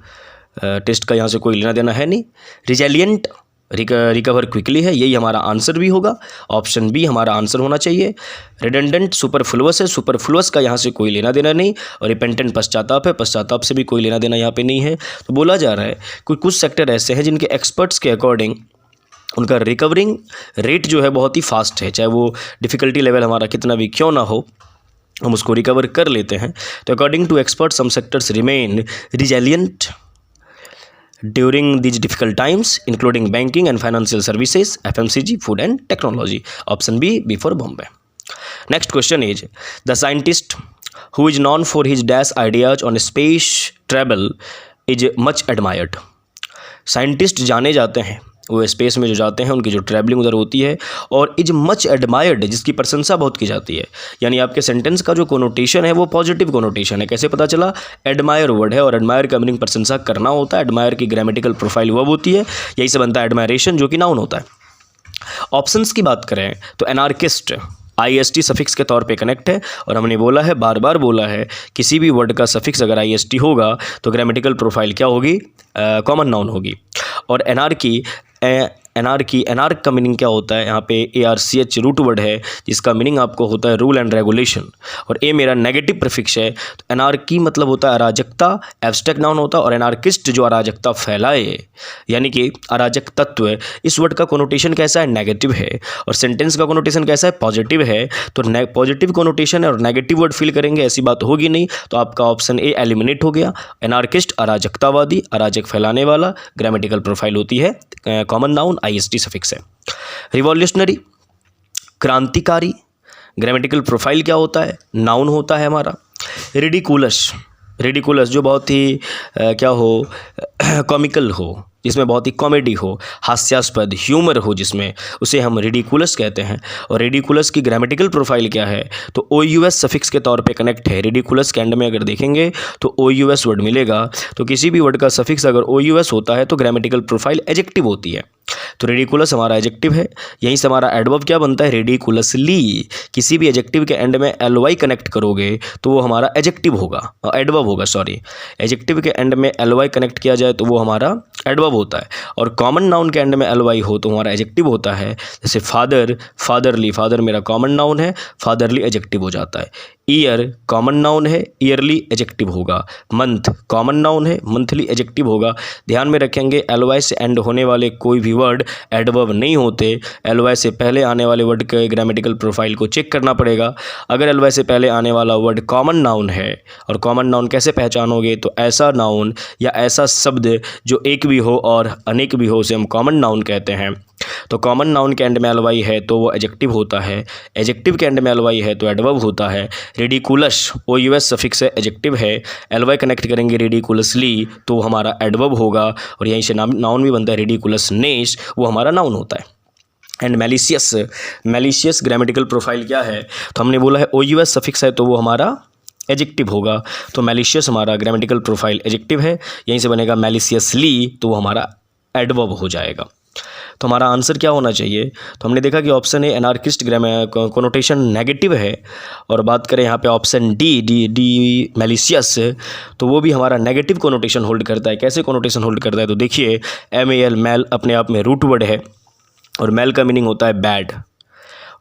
taste का यहाँ से कोई लेना देना है नहीं। रिजेलियंट रिकवर क्विकली है, यही हमारा आंसर भी होगा, ऑप्शन बी हमारा आंसर होना चाहिए। रिडंडेंट सुपरफ्लुअस है, सुपरफ्लुअस का यहाँ से कोई लेना देना नहीं। और रिपेंटेंट पश्चाताप है, पश्चाताप से भी कोई लेना देना यहाँ पे नहीं है। तो बोला जा रहा है कुछ सेक्टर ऐसे हैं जिनके एक्सपर्ट्स के अकॉर्डिंग उनका रिकवरिंग रेट जो है बहुत ही फास्ट है, चाहे वो डिफ़िकल्टी लेवल हमारा कितना भी क्यों ना हो, हम उसको रिकवर कर लेते हैं। तो according to experts some sectors remain resilient during these difficult times including banking and financial services, FMCG, food and technology. Option B for Bombay. Next question is, the scientist who is known for his dash ideas on space travel is much admired. Scientist जाने जाते हैं, वो space में जो जाते हैं उनकी जो ट्रैवलिंग उधर होती है, और इज मच एडमायर्ड, जिसकी प्रशंसा बहुत की जाती है। यानी आपके सेंटेंस का जो कोनोटेशन है वो पॉजिटिव कोनोटेशन है। कैसे पता चला, एडमायर वर्ड है और एडमायर का मीनिंग प्रशंसा करना होता है। एडमायर की ग्रामेटिकल प्रोफाइल वर्ब होती है, यही से बनता है एडमायरेशन जो कि नाउन होता है। ऑप्शंस की बात करें तो एनार्किस्ट IST सफिक्स के तौर पे कनेक्ट है, और हमने बोला है, बार बार बोला है, किसी भी वर्ड का सफिक्स अगर IST होगा तो ग्रामेटिकल प्रोफाइल क्या होगी, कॉमन नाउन होगी। और एनार्क का मीनिंग क्या होता है, यहाँ पे ARCH रूट वर्ड है जिसका मीनिंग आपको होता है रूल एंड रेगुलेशन, और ए मेरा नेगेटिव प्रीफिक्स है। तो एनार्की मतलब होता है अराजकता, एब्स्ट्रैक्ट नाउन होता है, और एनार्किस्ट जो अराजकता फैलाए यानी कि अराजक तत्व। इस वर्ड का कोनोटेशन कैसा है, नेगेटिव है, और सेंटेंस का कोनोटेशन कैसा है, पॉजिटिव है। तो पॉजिटिव कोनोटेशन है और नेगेटिव वर्ड फिल करेंगे, ऐसी बात होगी नहीं, तो आपका ऑप्शन ए एलिमिनेट हो गया। एनार्किस्ट अराजकतावादी, अराजक फैलाने वाला, ग्रामेटिकल प्रोफाइल होती है कॉमन नाउन, IST सफिक्स है। रिवॉल्यूशनरी क्रांतिकारी, ग्रामेटिकल प्रोफाइल क्या होता है, नाउन होता है हमारा। रिडिकुलस जो बहुत ही क्या हो, कॉमिकल हो, जिसमें बहुत ही कॉमेडी हो, हास्यास्पद, ह्यूमर हो जिसमें, उसे हम रिडिकुलस कहते हैं। और रिडिकुलस की ग्रामेटिकल प्रोफाइल क्या है, तो OUS सफिक्स के तौर पे कनेक्ट है। रिडिकुलस के एंड में अगर देखेंगे तो OUS वर्ड मिलेगा, तो किसी भी वर्ड का सफिक्स अगर OUS होता है तो ग्रामेटिकल प्रोफाइल एडजेक्टिव होती है। तो रेडिकुलस हमारा एडजेक्टिव है, यहीं से हमारा एडवर्ब क्या बनता है, रेडिकुलसली। किसी भी एडजेक्टिव के एंड में ly कनेक्ट करोगे तो वो हमारा एडजेक्टिव होगा, एडवर्ब होगा, सॉरी। एडजेक्टिव के एंड में ly कनेक्ट किया जाए तो वो हमारा एडवर्ब होता है, और कॉमन नाउन के एंड में ly हो तो हमारा एडजेक्टिव होता है। जैसे फादर, फादरली, फादर मेरा कॉमन नाउन है, फादरली एडजेक्टिव हो जाता है। ईयर कॉमन नाउन है, ईयरली एडजेक्टिव होगा। मंथ कॉमन नाउन है, मंथली एडजेक्टिव होगा। ध्यान में रखेंगे ly से एंड होने वाले कोई भी वर्ड एडवर्ब नहीं होते। ly से पहले आने वाले वर्ड के ग्रामेटिकल प्रोफाइल को चेक करना पड़ेगा। अगर ly से पहले आने वाला वर्ड कॉमन नाउन है, और कॉमन नाउन कैसे पहचानोगे, तो ऐसा नाउन या ऐसा शब्द जो एक भी हो और अनेक भी हो उसे हम कॉमन नाउन कहते हैं। तो कॉमन नाउन के एंड में ly है तो वो एडजेक्टिव होता है, एडजेक्टिव के एंड में ly है तो एडवर्ब होता है। रेडिकुलस OUS सफिक्स है, एडजेक्टिव है, ly कनेक्ट करेंगे रेडिकुलसली तो वो हमारा एडवर्ब होगा, और यहीं से नाउन भी बनता है रेडिकुलसनेस, वो हमारा नाउन होता है। एंड मैलिशियस ग्रामेटिकल प्रोफाइल क्या है, तो हमने बोला है OUS सफिक्स है तो वो हमारा एडजेक्टिव होगा। तो मैलिशियस हमारा ग्रामेटिकल प्रोफाइल एडजेक्टिव है, यहीं से बनेगा मैलिशियसली तो वो हमारा एडवर्ब हो जाएगा। तो हमारा आंसर क्या होना चाहिए, तो हमने देखा कि option A anarchist connotation negative है, और बात करें यहाँ पे ऑप्शन डी मैलिशियस, तो वो भी हमारा नेगेटिव कोनोटेशन होल्ड करता है। कैसे कोनोटेशन होल्ड करता है, तो देखिए MAL मैल अपने आप में रूट वर्ड है, और मैल का मीनिंग होता है बैड,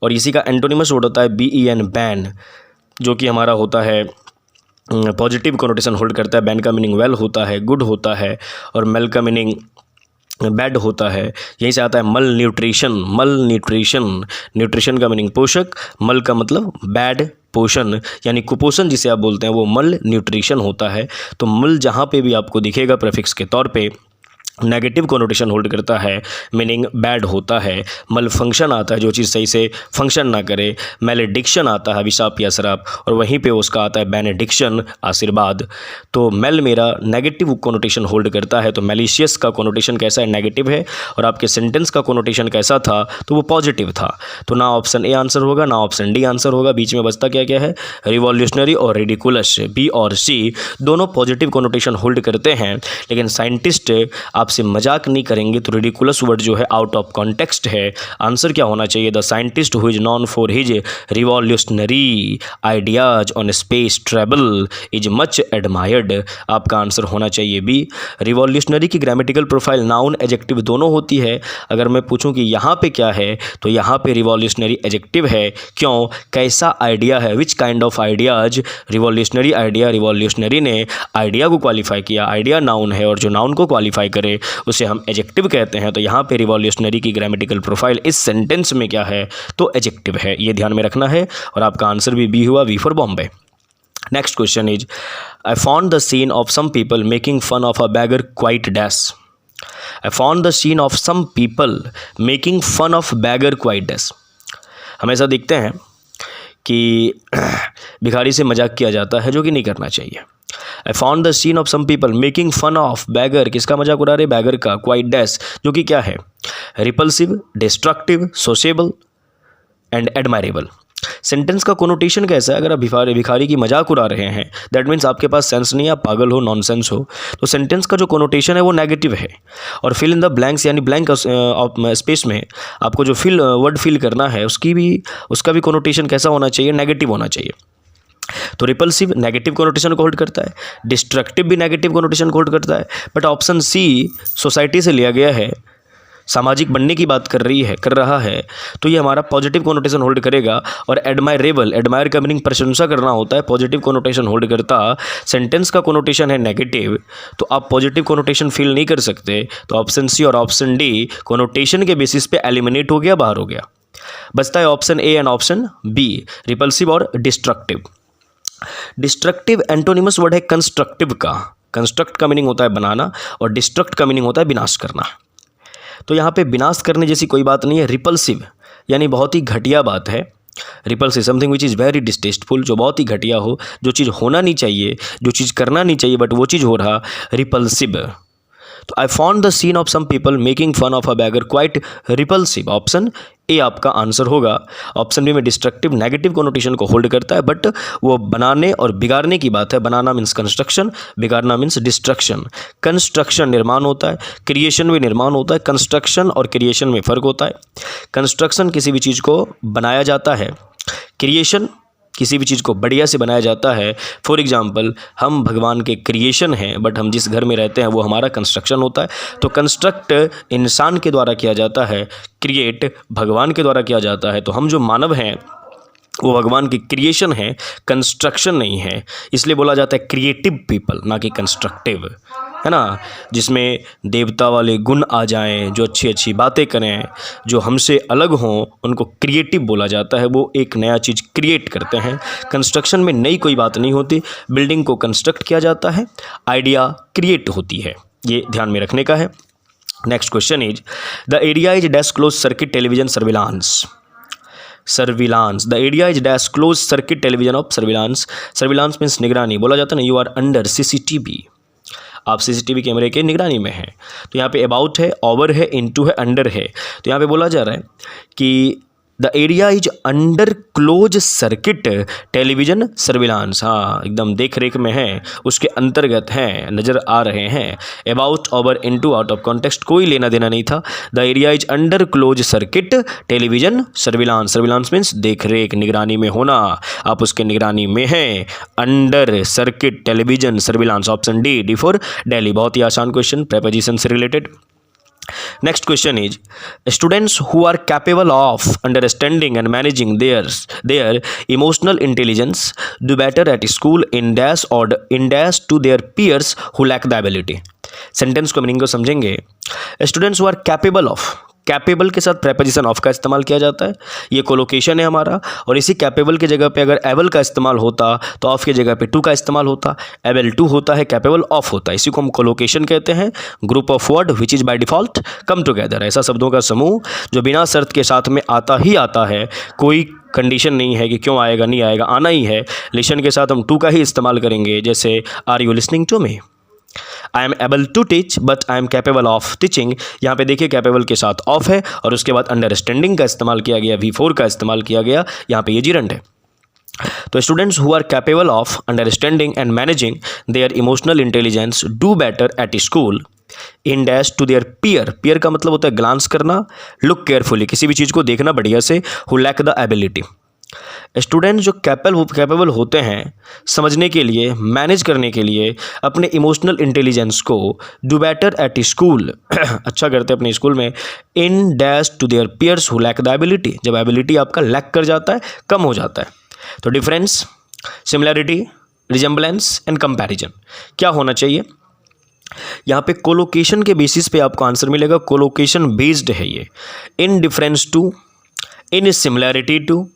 और इसी का एंटोनिमस वर्ड होता है BEN बैन, जो कि हमारा होता है पॉजिटिव कोनोटेशन होल्ड करता है। बैन का मीनिंग वेल होता है, गुड होता है, और मेल का मीनिंग बैड होता है। यहीं से आता है मल न्यूट्रिशन, न्यूट्रिशन का मीनिंग पोषक, मल का मतलब बैड, पोषण यानी कुपोषण जिसे आप बोलते हैं वो मल न्यूट्रिशन होता है। तो मल जहाँ पे भी आपको दिखेगा प्रीफिक्स के तौर पे नेगेटिव कोनोटेशन होल्ड करता है, मीनिंग बैड होता है। मल फंक्शन आता है, जो चीज़ सही से फंक्शन ना करे। मैलेडिक्शन आता है, अभिशाप या श्राप, और वहीं पे उसका आता है बेनेडिक्शन, आशीर्वाद। तो मेल मेरा नेगेटिव कोनोटेशन होल्ड करता है, तो मैलिशियस का कोनोटेशन कैसा है, नेगेटिव है, और आपके सेंटेंस का कोनोटेशन कैसा था, तो वो पॉजिटिव था। तो ना ऑप्शन ए आंसर होगा, ना ऑप्शन डी आंसर होगा, बीच में बचता क्या क्या है, रिवॉल्यूशनरी और रेडिकुलस। बी और सी दोनों पॉजिटिव कोनोटेशन होल्ड करते हैं, लेकिन साइंटिस्ट आपसे मजाक नहीं करेंगे, तो रिडिकुलस वर्ड जो है आउट ऑफ कॉन्टेक्स्ट है। आंसर क्या होना चाहिए, the scientist who is known for his revolutionary ideas on space travel is much admired. आपका आंसर होना चाहिए बी। रिवॉल्यूशनरी की ग्रामेटिकल प्रोफाइल नाउन एडजेक्टिव दोनों होती है। अगर मैं पूछूं कि यहाँ पे क्या है, तो यहाँ पे रिवॉल्यूशनरी एडजेक्टिव है। क्यों, कैसा आइडिया है, which kind of ideas, revolutionary idea, revolutionary ने आइडिया को क्वालिफाई किया। आइडिया नाउन है, और जो नाउन को क्वालिफाई करे उसे हम एडजेक्टिव कहते हैं। तो यहाँ पे रिवॉल्यूशनरी की ग्रामेटिकल प्रोफाइल इस सेंटेंस में क्या है, तो एडजेक्टिव है। ये ध्यान में रखना है, और आपका आंसर भी बी हुआ, V for Bombay. Next question is, I found the scene of some people making fun of a beggar quite dash. I found the scene of some people making fun of beggar quite dash. हम ऐसा देखते हैं कि भिखारी से मजाक किया जाता है, जो कि नहीं करना चाहिए। I found the scene of some people making fun of beggar, किसका मजाक उड़ा रहे, बैगर का, क्वाइट डैश, जो कि क्या है, repulsive, destructive, sociable and admirable. Sentence का कोनोटेशन कैसा है? अगर आप भिखारी की मजाक उड़ा रहे हैं, दैट मीन्स आपके पास सेंस नहीं है, आप पागल हो, नॉनसेंस हो। तो सेंटेंस का जो कोनोटेशन है वो नेगेटिव है। और फिल इन द ब्लैंक्स यानी ब्लैंक स्पेस में आपको जो वर्ड फिल करना है उसका भी कोनोटेशन कैसा होना चाहिए? नेगेटिव होना चाहिए। तो रिपल्सिव नेगेटिव कोनोटेशन को होल्ड करता है, डिस्ट्रक्टिव भी नेगेटिव कोनोटेशन को होल्ड करता है। बट ऑप्शन सी सोसाइटी से लिया गया है, सामाजिक बनने की बात कर रहा है, तो ये हमारा पॉजिटिव कोनोटेशन होल्ड करेगा। और एडमायर का मीनिंग प्रशंसा करना होता है, पॉजिटिव कोनोटेशन होल्ड करता। सेंटेंस का कोनोटेशन है नेगेटिव, तो आप पॉजिटिव कोनोटेशन फील नहीं कर सकते। तो ऑप्शन सी और ऑप्शन डी कोनोटेशन के बेसिस पे एलिमिनेट हो गया, बाहर हो गया। बचता है option A and option B, repulsive और डिस्ट्रक्टिव। डिस्ट्रक्टिव एंटोनिमस वर्ड है कंस्ट्रक्टिव का। कंस्ट्रक्ट का मीनिंग होता है बनाना और डिस्ट्रक्ट का मीनिंग होता है विनाश करना। तो यहाँ पे विनाश करने जैसी कोई बात नहीं है। रिपल्सिव यानी बहुत ही घटिया बात है। Repulsive something which is very distasteful, जो बहुत ही घटिया हो, जो चीज़ होना नहीं चाहिए, जो चीज़ करना नहीं चाहिए बट वो चीज़ हो रहा, रिपल्सिव। तो I found the scene of some people making fun of a beggar quite repulsive. Option A आपका आंसर होगा। ऑप्शन बी में डिस्ट्रक्टिव नेगेटिव कोनोटेशन को होल्ड करता है, बट वो बनाने और बिगाड़ने की बात है। बनाना मीन्स कंस्ट्रक्शन, बिगाड़ना मीन्स डिस्ट्रक्शन। कंस्ट्रक्शन निर्माण होता है, क्रिएशन भी निर्माण होता है। कंस्ट्रक्शन और क्रिएशन में फ़र्क होता है। कंस्ट्रक्शन किसी भी चीज़ को बनाया जाता है, क्रिएशन किसी भी चीज़ को बढ़िया से बनाया जाता है। फॉर एग्जांपल, हम भगवान के क्रिएशन हैं, बट हम जिस घर में रहते हैं वो हमारा कंस्ट्रक्शन होता है। तो कंस्ट्रक्ट इंसान के द्वारा किया जाता है, क्रिएट भगवान के द्वारा किया जाता है। तो हम जो मानव हैं वो भगवान की क्रिएशन है, कंस्ट्रक्शन नहीं है। इसलिए बोला जाता है क्रिएटिव पीपल, ना कि कंस्ट्रक्टिव, है ना, जिसमें देवता वाले गुण आ जाएं, जो अच्छी अच्छी बातें करें, जो हमसे अलग हों, उनको क्रिएटिव बोला जाता है। वो एक नया चीज़ क्रिएट करते हैं। कंस्ट्रक्शन में नई कोई बात नहीं होती। बिल्डिंग को कंस्ट्रक्ट किया जाता है, आइडिया क्रिएट होती है। ये ध्यान में रखने का है। Next question is the area is dash close circuit television surveillance. The area is dash close circuit television of surveillance. Surveillance means निगरानी। बोला जाता है ना, यू आर अंडर सीसीटीवी, आप सीसीटीवी कैमरे के निगरानी में हैं। तो यहाँ पे अबाउट है, ओवर है, इनटू है, अंडर है। तो यहाँ पे बोला जा रहा है कि the area is under close circuit television surveillance. हाँ, एकदम देख रेख में है, उसके अंतर्गत हैं, नज़र आ रहे हैं। About, over, into, out of context, कोई लेना देना नहीं था। The area is under close circuit television surveillance. Surveillance means देख रेख, निगरानी में होना, आप उसके निगरानी में हैं। Under circuit television surveillance, option D for Delhi. बहुत ही आसान क्वेश्चन, प्रेपोजिशन से related. Next question is students who are capable of understanding and managing their emotional intelligence do better at school in dash or in dash to their peers who lack the ability। Sentence को meaning को समझेंगे। Students who are capable of, capable के साथ preposition of का इस्तेमाल किया जाता है। ये कोलोकेशन है हमारा, और इसी कैपेबल की जगह पे अगर एबल का इस्तेमाल होता तो ऑफ की जगह पे टू का इस्तेमाल होता। एबल टू होता है, कैपेबल ऑफ होता है। इसी को हम कोलोकेशन कहते हैं। Group of word which is by default come together, ऐसा शब्दों का समूह जो बिना शर्त के साथ में आता ही आता है। कोई कंडीशन नहीं है कि क्यों आएगा, नहीं आएगा, आना ही है। लिसन के साथ हम टू का ही इस्तेमाल करेंगे। जैसे are you listening to me, I am able to teach but I am capable of teaching. यहाँ पे देखिए कैपेबल के साथ ऑफ है और उसके बाद अंडरस्टैंडिंग का इस्तेमाल किया गया, V4 का इस्तेमाल किया गया। यहाँ पे ये जीरंड है। तो students who are capable of understanding and managing their emotional intelligence do better at school in dash to their peer. Peer का मतलब होता है ग्लांस करना, लुक केयरफुली, किसी भी चीज़ को देखना बढ़िया से। Who lack the ability, student जो कैपेबल होते हैं समझने के लिए, मैनेज करने के लिए अपने इमोशनल इंटेलिजेंस को, डू बेटर एट स्कूल, अच्छा करते हैं अपने स्कूल में। In dash to their peers who lack the ability, जब एबिलिटी आपका लैक कर जाता है, कम हो जाता है। तो difference, similarity, resemblance and comparison क्या होना चाहिए? यहाँ पे कोलोकेशन के बेसिस पे आपको आंसर मिलेगा। कोलोकेशन बेस्ड है ये। In difference to, in similarity to,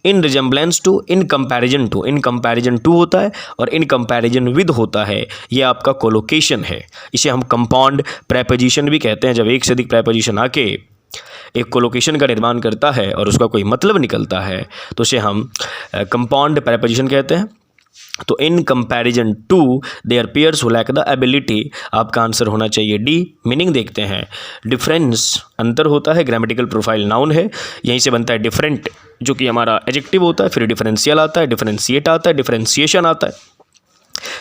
in resemblance to, in comparison to. In comparison to होता है और इन कंपैरिजन विद होता है। ये आपका कोलोकेशन है। इसे हम कंपाउंड प्रेपोजिशन भी कहते हैं। जब एक से अधिक प्रेपोजिशन आके एक कोलोकेशन का निर्माण करता है और उसका कोई मतलब निकलता है तो उसे हम कंपाउंड प्रेपोजिशन कहते हैं। तो in comparison to their peers who lack the ability, आपका आंसर होना चाहिए डी। मीनिंग देखते हैं, डिफरेंस अंतर होता है, ग्रामेटिकल प्रोफाइल नाउन है, यहीं से बनता है डिफरेंट जो कि हमारा एडजेक्टिव होता है, फिर डिफरेंशियल आता है, डिफरेंशिएट आता है, डिफरेंशिएशन आता है।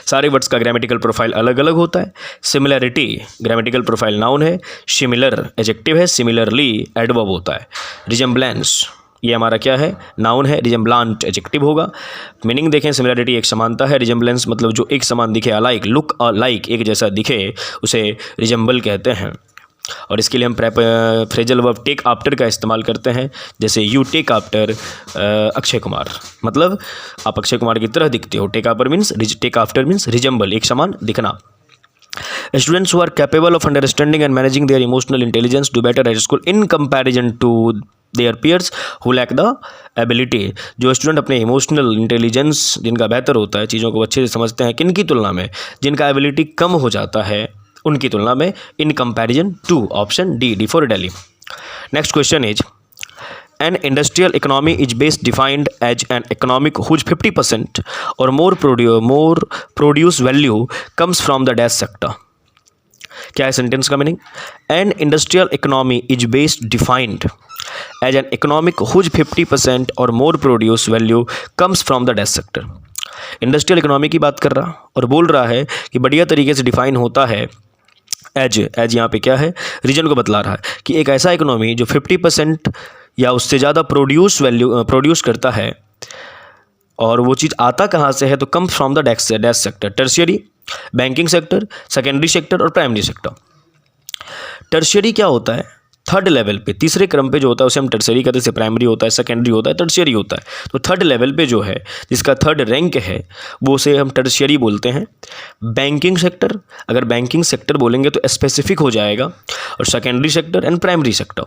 सारे वर्ड्स का ग्रामेटिकल प्रोफाइल अलग अलग होता है। सिमिलैरिटी ग्रामेटिकल प्रोफाइल नाउन है, सिमिलर एडजेक्टिव है, सिमिलरली एडवर्ब होता है। रिजेम्बलेंस ये हमारा क्या है, नाउन है, रिजेम्बलांट एडजेक्टिव होगा। मीनिंग देखें, सिमिलरिटी एक समानता है, रिजेम्बलेंस मतलब जो एक समान दिखे, अलाइक लुक अलाइक एक जैसा दिखे उसे रिजेम्बल कहते हैं। और इसके लिए हम फ्रेजल वर्ब टेक आफ्टर का इस्तेमाल करते हैं, जैसे you take after Akshay Kumar, मतलब आप अक्षय कुमार की तरह दिखते हो। टेक आफ्टर मीन्स रिजेम्बल, एक समान दिखना। Students who are capable of understanding and managing their emotional intelligence do better at school in comparison to their peers who lack the ability। जो स्टूडेंट अपने इमोशनल इंटेलिजेंस जिनका बेहतर होता है, चीज़ों को अच्छे से समझते हैं, किन की तुलना में, जिनका एबिलिटी कम हो जाता है उनकी तुलना में, in comparison to, option D for Delhi. Next question is An industrial economy is best defined as an economic whose 50% or more produce value comes from the dash sector। क्या है सेंटेंस का meaning? An industrial economy is best defined as an economic whose 50% or more produce value comes from the dash sector। Industrial economy की बात कर रहा और बोल रहा है कि बढ़िया तरीके से डिफाइन होता है एज यहाँ पे क्या है, रीजन को बतला रहा है कि एक ऐसा इकोनॉमी जो 50% या उससे ज़्यादा प्रोड्यूस करता है, और वो चीज़ आता कहाँ से है, तो come from the dash sector, tertiary, banking sector, secondary sector और प्राइमरी सेक्टर। टर्शियरी क्या होता है? थर्ड लेवल पे, तीसरे क्रम पे जो होता है उसे हम टर्शियरी कहते हैं, जैसे प्राइमरी होता है, सेकेंडरी होता है, टर्शियरी होता है। तो थर्ड लेवल पे जो है, जिसका थर्ड रैंक है, वो उसे हम टर्शियरी बोलते हैं। बैंकिंग सेक्टर, अगर बैंकिंग सेक्टर बोलेंगे तो स्पेसिफिक हो जाएगा, और secondary sector and primary sector.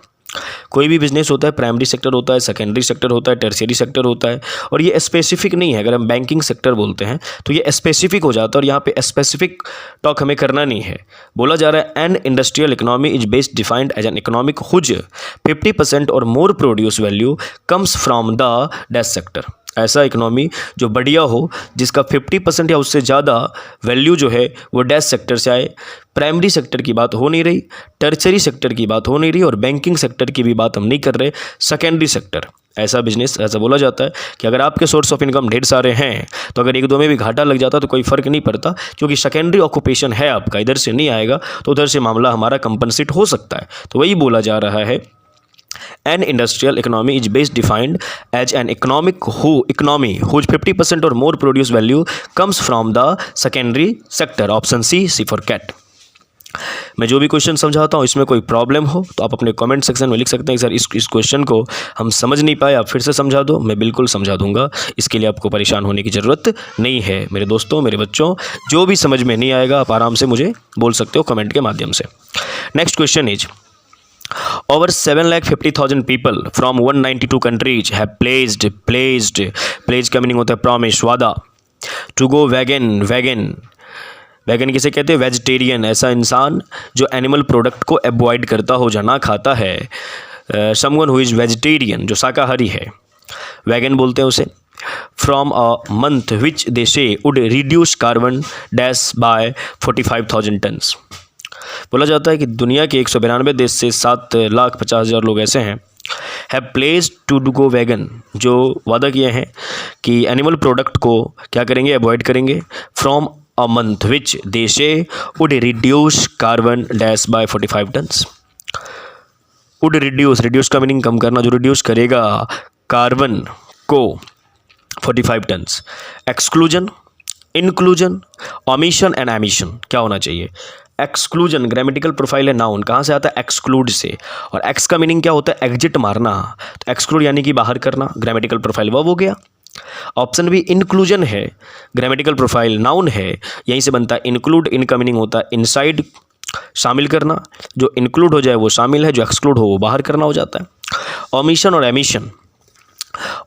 कोई भी बिजनेस होता है, प्राइमरी सेक्टर होता है, सेकेंडरी सेक्टर होता है, टर्शियरी सेक्टर होता है, और ये स्पेसिफिक नहीं है। अगर हम बैंकिंग सेक्टर बोलते हैं तो ये स्पेसिफिक हो जाता है, और यहाँ पे स्पेसिफिक टॉक हमें करना नहीं है। बोला जा रहा है an industrial economy is best defined as an economic whose 50% or more produce value comes from the dash sector. ऐसा इकोनॉमी जो बढ़िया हो, जिसका 50% या उससे ज़्यादा वैल्यू जो है वो डैश सेक्टर से आए। प्राइमरी सेक्टर की बात हो नहीं रही, टर्शियरी सेक्टर की बात हो नहीं रही, और बैंकिंग सेक्टर की भी बात हम नहीं कर रहे, सेकेंडरी सेक्टर। ऐसा बिजनेस, ऐसा बोला जाता है कि अगर आपके सोर्स ऑफ इनकम ढेर सारे हैं, तो अगर एक दो में भी घाटा लग जाता तो कोई फ़र्क नहीं पड़ता, क्योंकि सेकेंडरी ऑक्यूपेशन है आपका, इधर से नहीं आएगा तो उधर से मामला हमारा कंपनसेट हो सकता है। तो वही बोला जा रहा है, An industrial economy is best defined as an economy whose 50% or more produce value comes from the secondary sector। Option C for cat. मैं जो भी क्वेश्चन समझाता हूँ इसमें कोई प्रॉब्लम हो तो आप अपने कमेंट सेक्शन में लिख सकते हैं, सर इस क्वेश्चन को हम समझ नहीं पाए, आप फिर से समझा दो। मैं बिल्कुल समझा दूंगा, इसके लिए आपको परेशान होने की ज़रूरत नहीं है। मेरे दोस्तों, मेरे बच्चों, जो भी समझ में नहीं आएगा आप आराम से मुझे बोल सकते हो कमेंट के माध्यम से। Next question is over 7,50,000 people from 192 countries have pledged का मीनिंग होता है प्रॉमिस, वादा, to go वेगन किसे कहते हैं? वेजिटेरियन, ऐसा इंसान जो एनिमल प्रोडक्ट को अवॉइड करता हो, जो ना खाता है। समवन हु इज़ वेजिटेरियन, जो शाकाहारी है, वेगन बोलते हैं उसे। From a month which they say would reduce carbon dash by 45,000 tons. बोला जाता है कि दुनिया के 192 देश से 7,50,000 लोग ऐसे हैं have placed to go vegan, जो वादा किए हैं कि एनिमल प्रोडक्ट को क्या करेंगे? अवॉइड करेंगे। From a month which they say would reduce carbon dash by 45 tons. Would reduce का मीनिंग कम करना, जो रिड्यूस करेगा कार्बन को 45 tons. Exclusion, inclusion, omission and emission क्या होना चाहिए? एक्सक्लूजन ग्रामेटिकल प्रोफाइल है नाउन, कहाँ से आता है? एक्सक्लूड से, और एक्स का मीनिंग क्या होता है? एग्जिट मारना। तो एक्सक्लूड यानी कि बाहर करना, ग्रामेटिकल प्रोफाइल वर्ब हो गया। ऑप्शन बी इंक्लूजन है, ग्रामेटिकल प्रोफाइल नाउन है, यहीं से बनता है इंक्लूड। इन का मीनिंग होता है इनसाइड, शामिल करना, जो इंक्लूड हो जाए वो शामिल है, जो एक्सक्लूड हो वो बाहर करना हो जाता है। ओमिशन और एमिशन,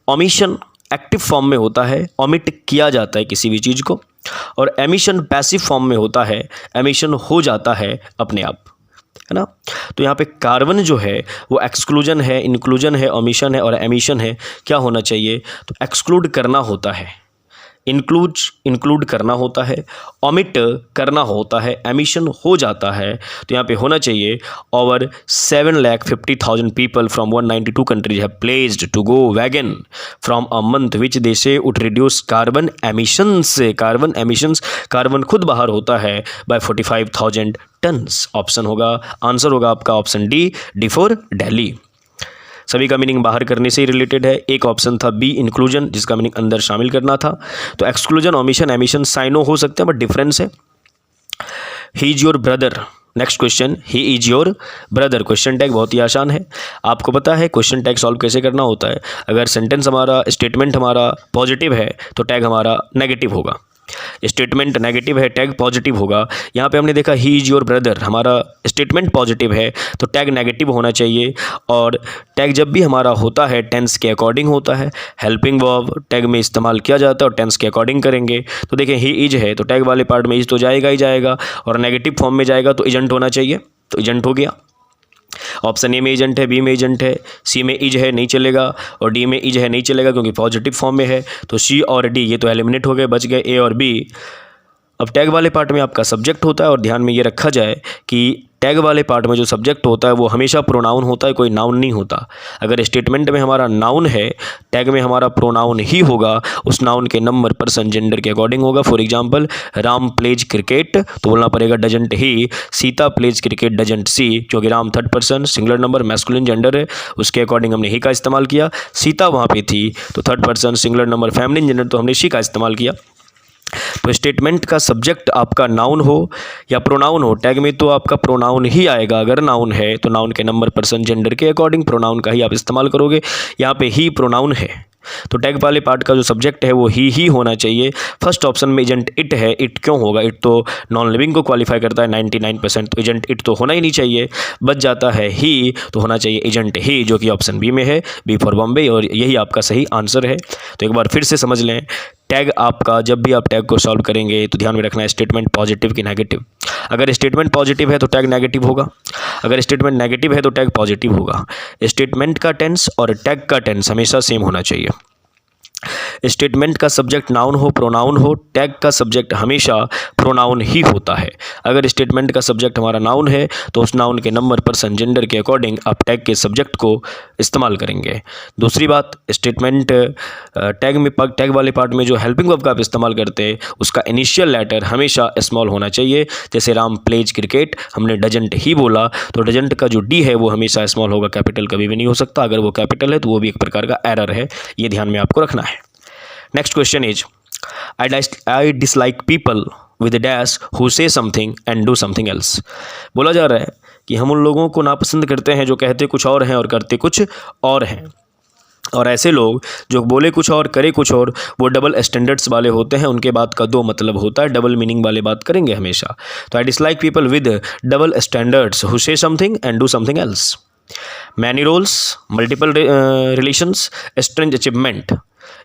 ओमिशन एक्टिव फॉर्म में होता है, ओमिट किया जाता है किसी भी चीज़ को, और एमिशन पैसिव फॉर्म में होता है, एमिशन हो जाता है अपने आप, है ना। तो यहाँ पे कार्बन जो है वो एक्सक्लूजन है, इंक्लूजन है, ओमिशन है और एमिशन है। क्या होना चाहिए? तो एक्सक्लूड करना होता है, इंक्लूड करना होता है, ओमिट करना होता है, एमिशन हो जाता है। तो यहाँ पे होना चाहिए over 7,50,000 people from 192 countries have placed to go vegan from a month which they say would reduce carbon emissions. Carbon खुद बाहर होता है बाय 45,000 टन्स। ऑप्शन होगा, आंसर होगा आपका ऑप्शन डी फॉर दिल्ली। सभी का मीनिंग बाहर करने से ही रिलेटेड है। एक ऑप्शन था बी इंक्लूजन, जिसका मीनिंग अंदर शामिल करना था। तो एक्सक्लूजन, ओमिशन, एमिशन साइनो हो सकते हैं, बट डिफरेंस है। He is your brother. Next question, he is your brother. Question tag बहुत ही आसान है। आपको पता है क्वेश्चन टैग सॉल्व कैसे करना होता है। अगर सेंटेंस हमारा, स्टेटमेंट हमारा पॉजिटिव है तो टैग हमारा नेगेटिव होगा। स्टेटमेंट नेगेटिव है, टैग पॉजिटिव होगा। यहाँ पे हमने देखा ही इज योर ब्रदर, हमारा स्टेटमेंट पॉजिटिव है तो टैग नेगेटिव होना चाहिए। और टैग जब भी हमारा होता है टेंस के अकॉर्डिंग होता है। हेल्पिंग वर्ब टैग में इस्तेमाल किया जाता है और टेंस के अकॉर्डिंग करेंगे। तो देखें ही इज है तो टैग वाले पार्ट में इज तो जाएगा ही जाएगा, और नेगेटिव फॉर्म में जाएगा तो इजंट होना चाहिए, तो इजंट हो गया। ऑप्शन ए में एजेंट है, बी में एजेंट है, सी में इज है नहीं चलेगा, और डी में इज है नहीं चलेगा क्योंकि पॉजिटिव फॉर्म में है। तो सी और डी ये तो एलिमिनेट हो गए, बच गए ए और बी। अब टैग वाले पार्ट में आपका सब्जेक्ट होता है, और ध्यान में ये रखा जाए कि टैग वाले पार्ट में जो सब्जेक्ट होता है वो हमेशा प्रोनाउन होता है, कोई नाउन नहीं होता। अगर स्टेटमेंट में हमारा नाउन है, टैग में हमारा प्रोनाउन ही होगा। उस नाउन के नंबर, पर्सन, जेंडर के अकॉर्डिंग होगा। For example, Ram plays cricket तो बोलना पड़ेगा doesn't he. Sita plays cricket doesn't she, क्योंकि Ram third person singular number masculine gender है, उसके अकॉर्डिंग हमने ही का इस्तेमाल किया। सीता वहाँ पे थी तो third person singular number feminine gender, तो हमने शी का इस्तेमाल किया। तो स्टेटमेंट का सब्जेक्ट आपका नाउन हो या प्रोनाउन हो, टैग में तो आपका प्रोनाउन ही आएगा। अगर नाउन है तो नाउन के नंबर, पर्सन, जेंडर के अकॉर्डिंग प्रोनाउन का ही आप इस्तेमाल करोगे। यहाँ पे ही प्रोनाउन है तो टैग वाले पार्ट का जो सब्जेक्ट है वो ही होना चाहिए। फर्स्ट ऑप्शन में एजेंट इट है, इट क्यों होगा? इट तो नॉन लिविंग को क्वालिफाई करता है 99%, तो एजेंट इट तो होना ही नहीं चाहिए। बच जाता है ही, तो होना चाहिए एजेंट ही, जो कि ऑप्शन बी में है, बी फॉर बॉम्बे, और यही आपका सही आंसर है। तो एक बार फिर से समझ लें, टैग आपका जब भी आप टैग को सॉल्व करेंगे तो ध्यान में रखना है स्टेटमेंट पॉजिटिव की नेगेटिव। अगर स्टेटमेंट पॉजिटिव है तो टैग नेगेटिव होगा, अगर स्टेटमेंट नेगेटिव है तो टैग पॉजिटिव होगा। स्टेटमेंट का टेंस और टैग का टेंस हमेशा सेम होना चाहिए। स्टेटमेंट का सब्जेक्ट नाउन हो, प्रोनाउन हो, टैग का सब्जेक्ट हमेशा प्रोनाउन ही होता है। अगर स्टेटमेंट का सब्जेक्ट हमारा नाउन है तो उस नाउन के नंबर, पर्सन, जेंडर के अकॉर्डिंग आप टैग के सब्जेक्ट को इस्तेमाल करेंगे। दूसरी बात, स्टेटमेंट टैग वाले पार्ट में जो हेल्पिंग वर्ब का आप इस्तेमाल करते हैं उसका इनिशियल लेटर हमेशा स्मॉल होना चाहिए। जैसे राम प्लेज क्रिकेट, हमने डजंट ही बोला तो डजंट का जो डी है वो हमेशा स्मॉल होगा, कैपिटल कभी भी नहीं हो सकता। अगर वो कैपिटल है तो वो भी एक प्रकार का एरर है, ये ध्यान में आपको रखना है। Next question is, I dislike people with a dash who say something and do something else। बोला जा रहा है कि हम उन लोगों को नापसंद करते हैं जो कहते कुछ और हैं और करते कुछ और हैं। और ऐसे लोग जो बोले कुछ और करे कुछ और, वो डबल स्टैंडर्ड्स वाले होते हैं। उनके बात का दो मतलब होता है, डबल मीनिंग वाले बात करेंगे हमेशा। तो I dislike people with double standards who say something and do something else. Many roles, multiple relations, strange achievement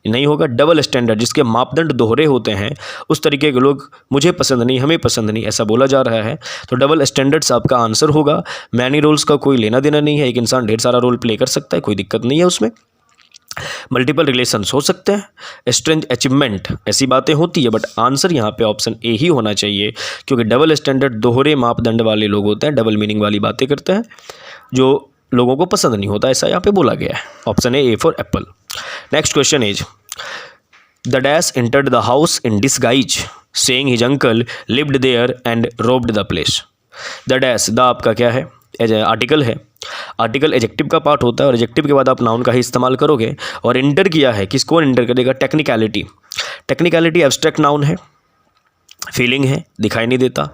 नहीं होगा। डबल स्टैंडर्ड, जिसके मापदंड दोहरे होते हैं, उस तरीके के लोग मुझे पसंद नहीं, हमें पसंद नहीं, ऐसा बोला जा रहा है। तो डबल स्टैंडर्ड्स आपका आंसर होगा। मैनी रोल्स का कोई लेना देना नहीं है, एक इंसान ढेर सारा रोल प्ले कर सकता है, कोई दिक्कत नहीं है उसमें। मल्टीपल रिलेशंस हो सकते हैं। स्ट्रेंज अचीवमेंट, ऐसी बातें होती है, बट आंसर यहाँ पे ऑप्शन ए ही होना चाहिए, क्योंकि डबल स्टैंडर्ड दोहरे मापदंड वाले लोग होते हैं, डबल मीनिंग वाली बातें करते हैं, जो लोगों को पसंद नहीं होता, ऐसा यहाँ पे बोला गया है। Option A for apple. Next question is, the dash entered the house in disguise saying his uncle lived there and robbed the place. The dash, the आपका क्या है? आर्टिकल है। आर्टिकल एजेक्टिव का पार्ट होता है और एजेक्टिव के बाद आप नाउन का ही इस्तेमाल करोगे। और एंटर किया है, किसको एंटर करेगा? टेक्निकलिटी। टेक्निकलिटी एब्स्ट्रैक्ट नाउन है, फीलिंग है, दिखाई नहीं देता।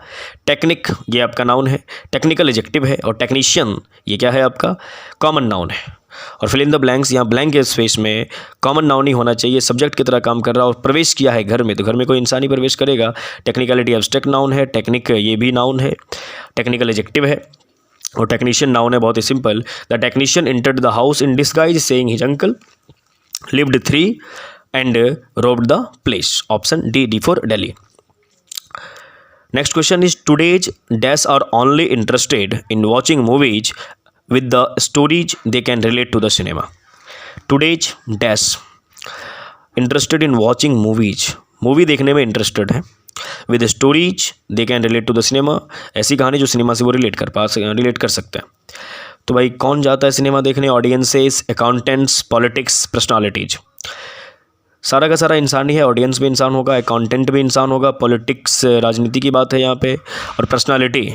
टेक्निक ये आपका नाउन है, टेक्निकल एजेक्टिव है, और टेक्नीशियन ये क्या है? आपका कॉमन नाउन है। और फिल इन द ब्लैंक्स, यहाँ ब्लैंक के स्पेस में कॉमन नाउन ही होना चाहिए, सब्जेक्ट की तरह काम कर रहा है। और प्रवेश किया है घर में, तो घर में कोई इंसान ही प्रवेश करेगा। टेक्निकलिटी एब्स्ट्रैक्ट नाउन है, टेक्निक ये भी नाउन है, टेक्निकल एजेक्टिव है, और टेक्नीशियन नाउन है। बहुत ही simple, the technician entered the house in disguise saying his uncle lived three and robbed the place. Option D for Delhi. Next question is, today's dash are only interested in watching movies with the stories they can relate to the cinema। Today's dash interested in watching movies, movie देखने में interested हैं, with stories they can relate to the cinema, ऐसी कहानी जो cinema से वो relate कर सकते हैं। तो भाई कौन जाता है सिनेमा देखने? Audiences, accountants, politics, personalities. सारा का सारा इंसान ही है, ऑडियंस भी इंसान होगा, अकाउंटेंट भी इंसान होगा, पॉलिटिक्स राजनीति की बात है यहाँ पे, और पर्सनालिटी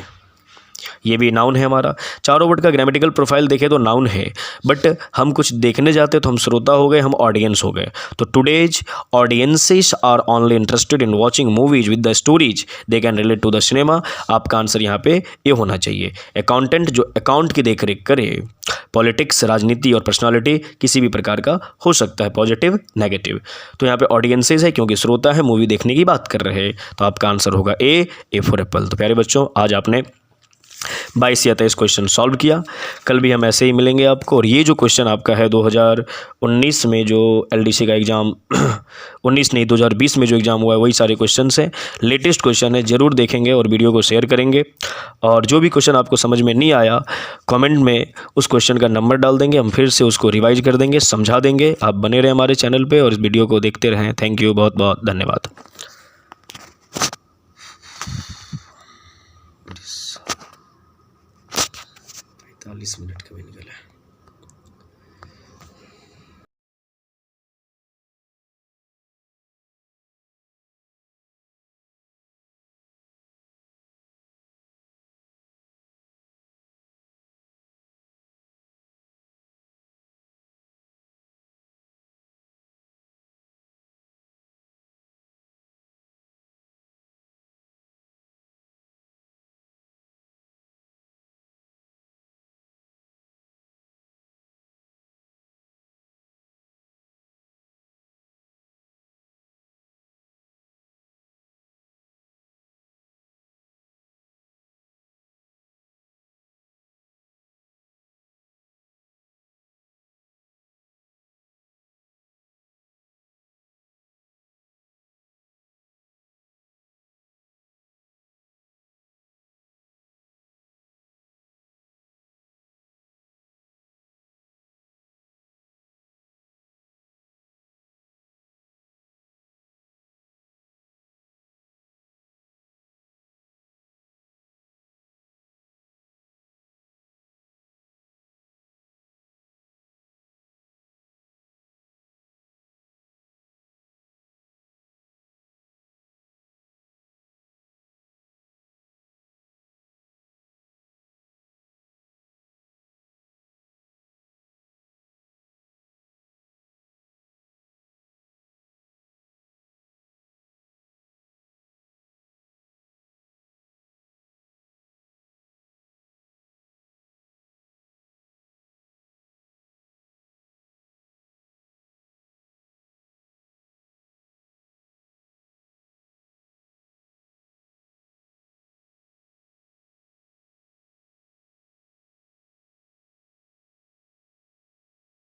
ये भी नाउन है हमारा। चारों वर्ड का ग्रामेटिकल प्रोफाइल देखें तो नाउन है, बट हम कुछ देखने जाते तो हम श्रोता हो गए, हम ऑडियंस हो गए। तो today's audiences are only interested in watching movies with the stories they can relate to the cinema. आपका आंसर यहाँ पे ये होना चाहिए। अकाउंटेंट जो अकाउंट की देख रेख करे, पॉलिटिक्स राजनीति और पर्सनालिटी किसी भी प्रकार का हो सकता है, पॉजिटिव नेगेटिव। तो यहाँ पे ऑडियंसेस है क्योंकि श्रोता है, मूवी देखने की बात कर रहे हैं, तो आपका आंसर होगा ए फॉर एप्पल। तो प्यारे बच्चों, आज आपने 22 या 23 क्वेश्चन सॉल्व किया। कल भी हम ऐसे ही मिलेंगे आपको। और ये जो क्वेश्चन आपका है 2019 में जो एलडीसी का एग्ज़ाम 2020 में जो एग्ज़ाम हुआ है वही सारे क्वेश्चन हैं, लेटेस्ट क्वेश्चन है, ज़रूर देखेंगे और वीडियो को शेयर करेंगे। और जो भी क्वेश्चन आपको समझ में नहीं आया, कमेंट में उस क्वेश्चन का नंबर डाल देंगे, हम फिर से उसको रिवाइज कर देंगे, समझा देंगे। आप बने रहें हमारे चैनल पर और इस वीडियो को देखते रहें। थैंक यू, बहुत बहुत धन्यवाद। 45 मिनट का भी नहीं।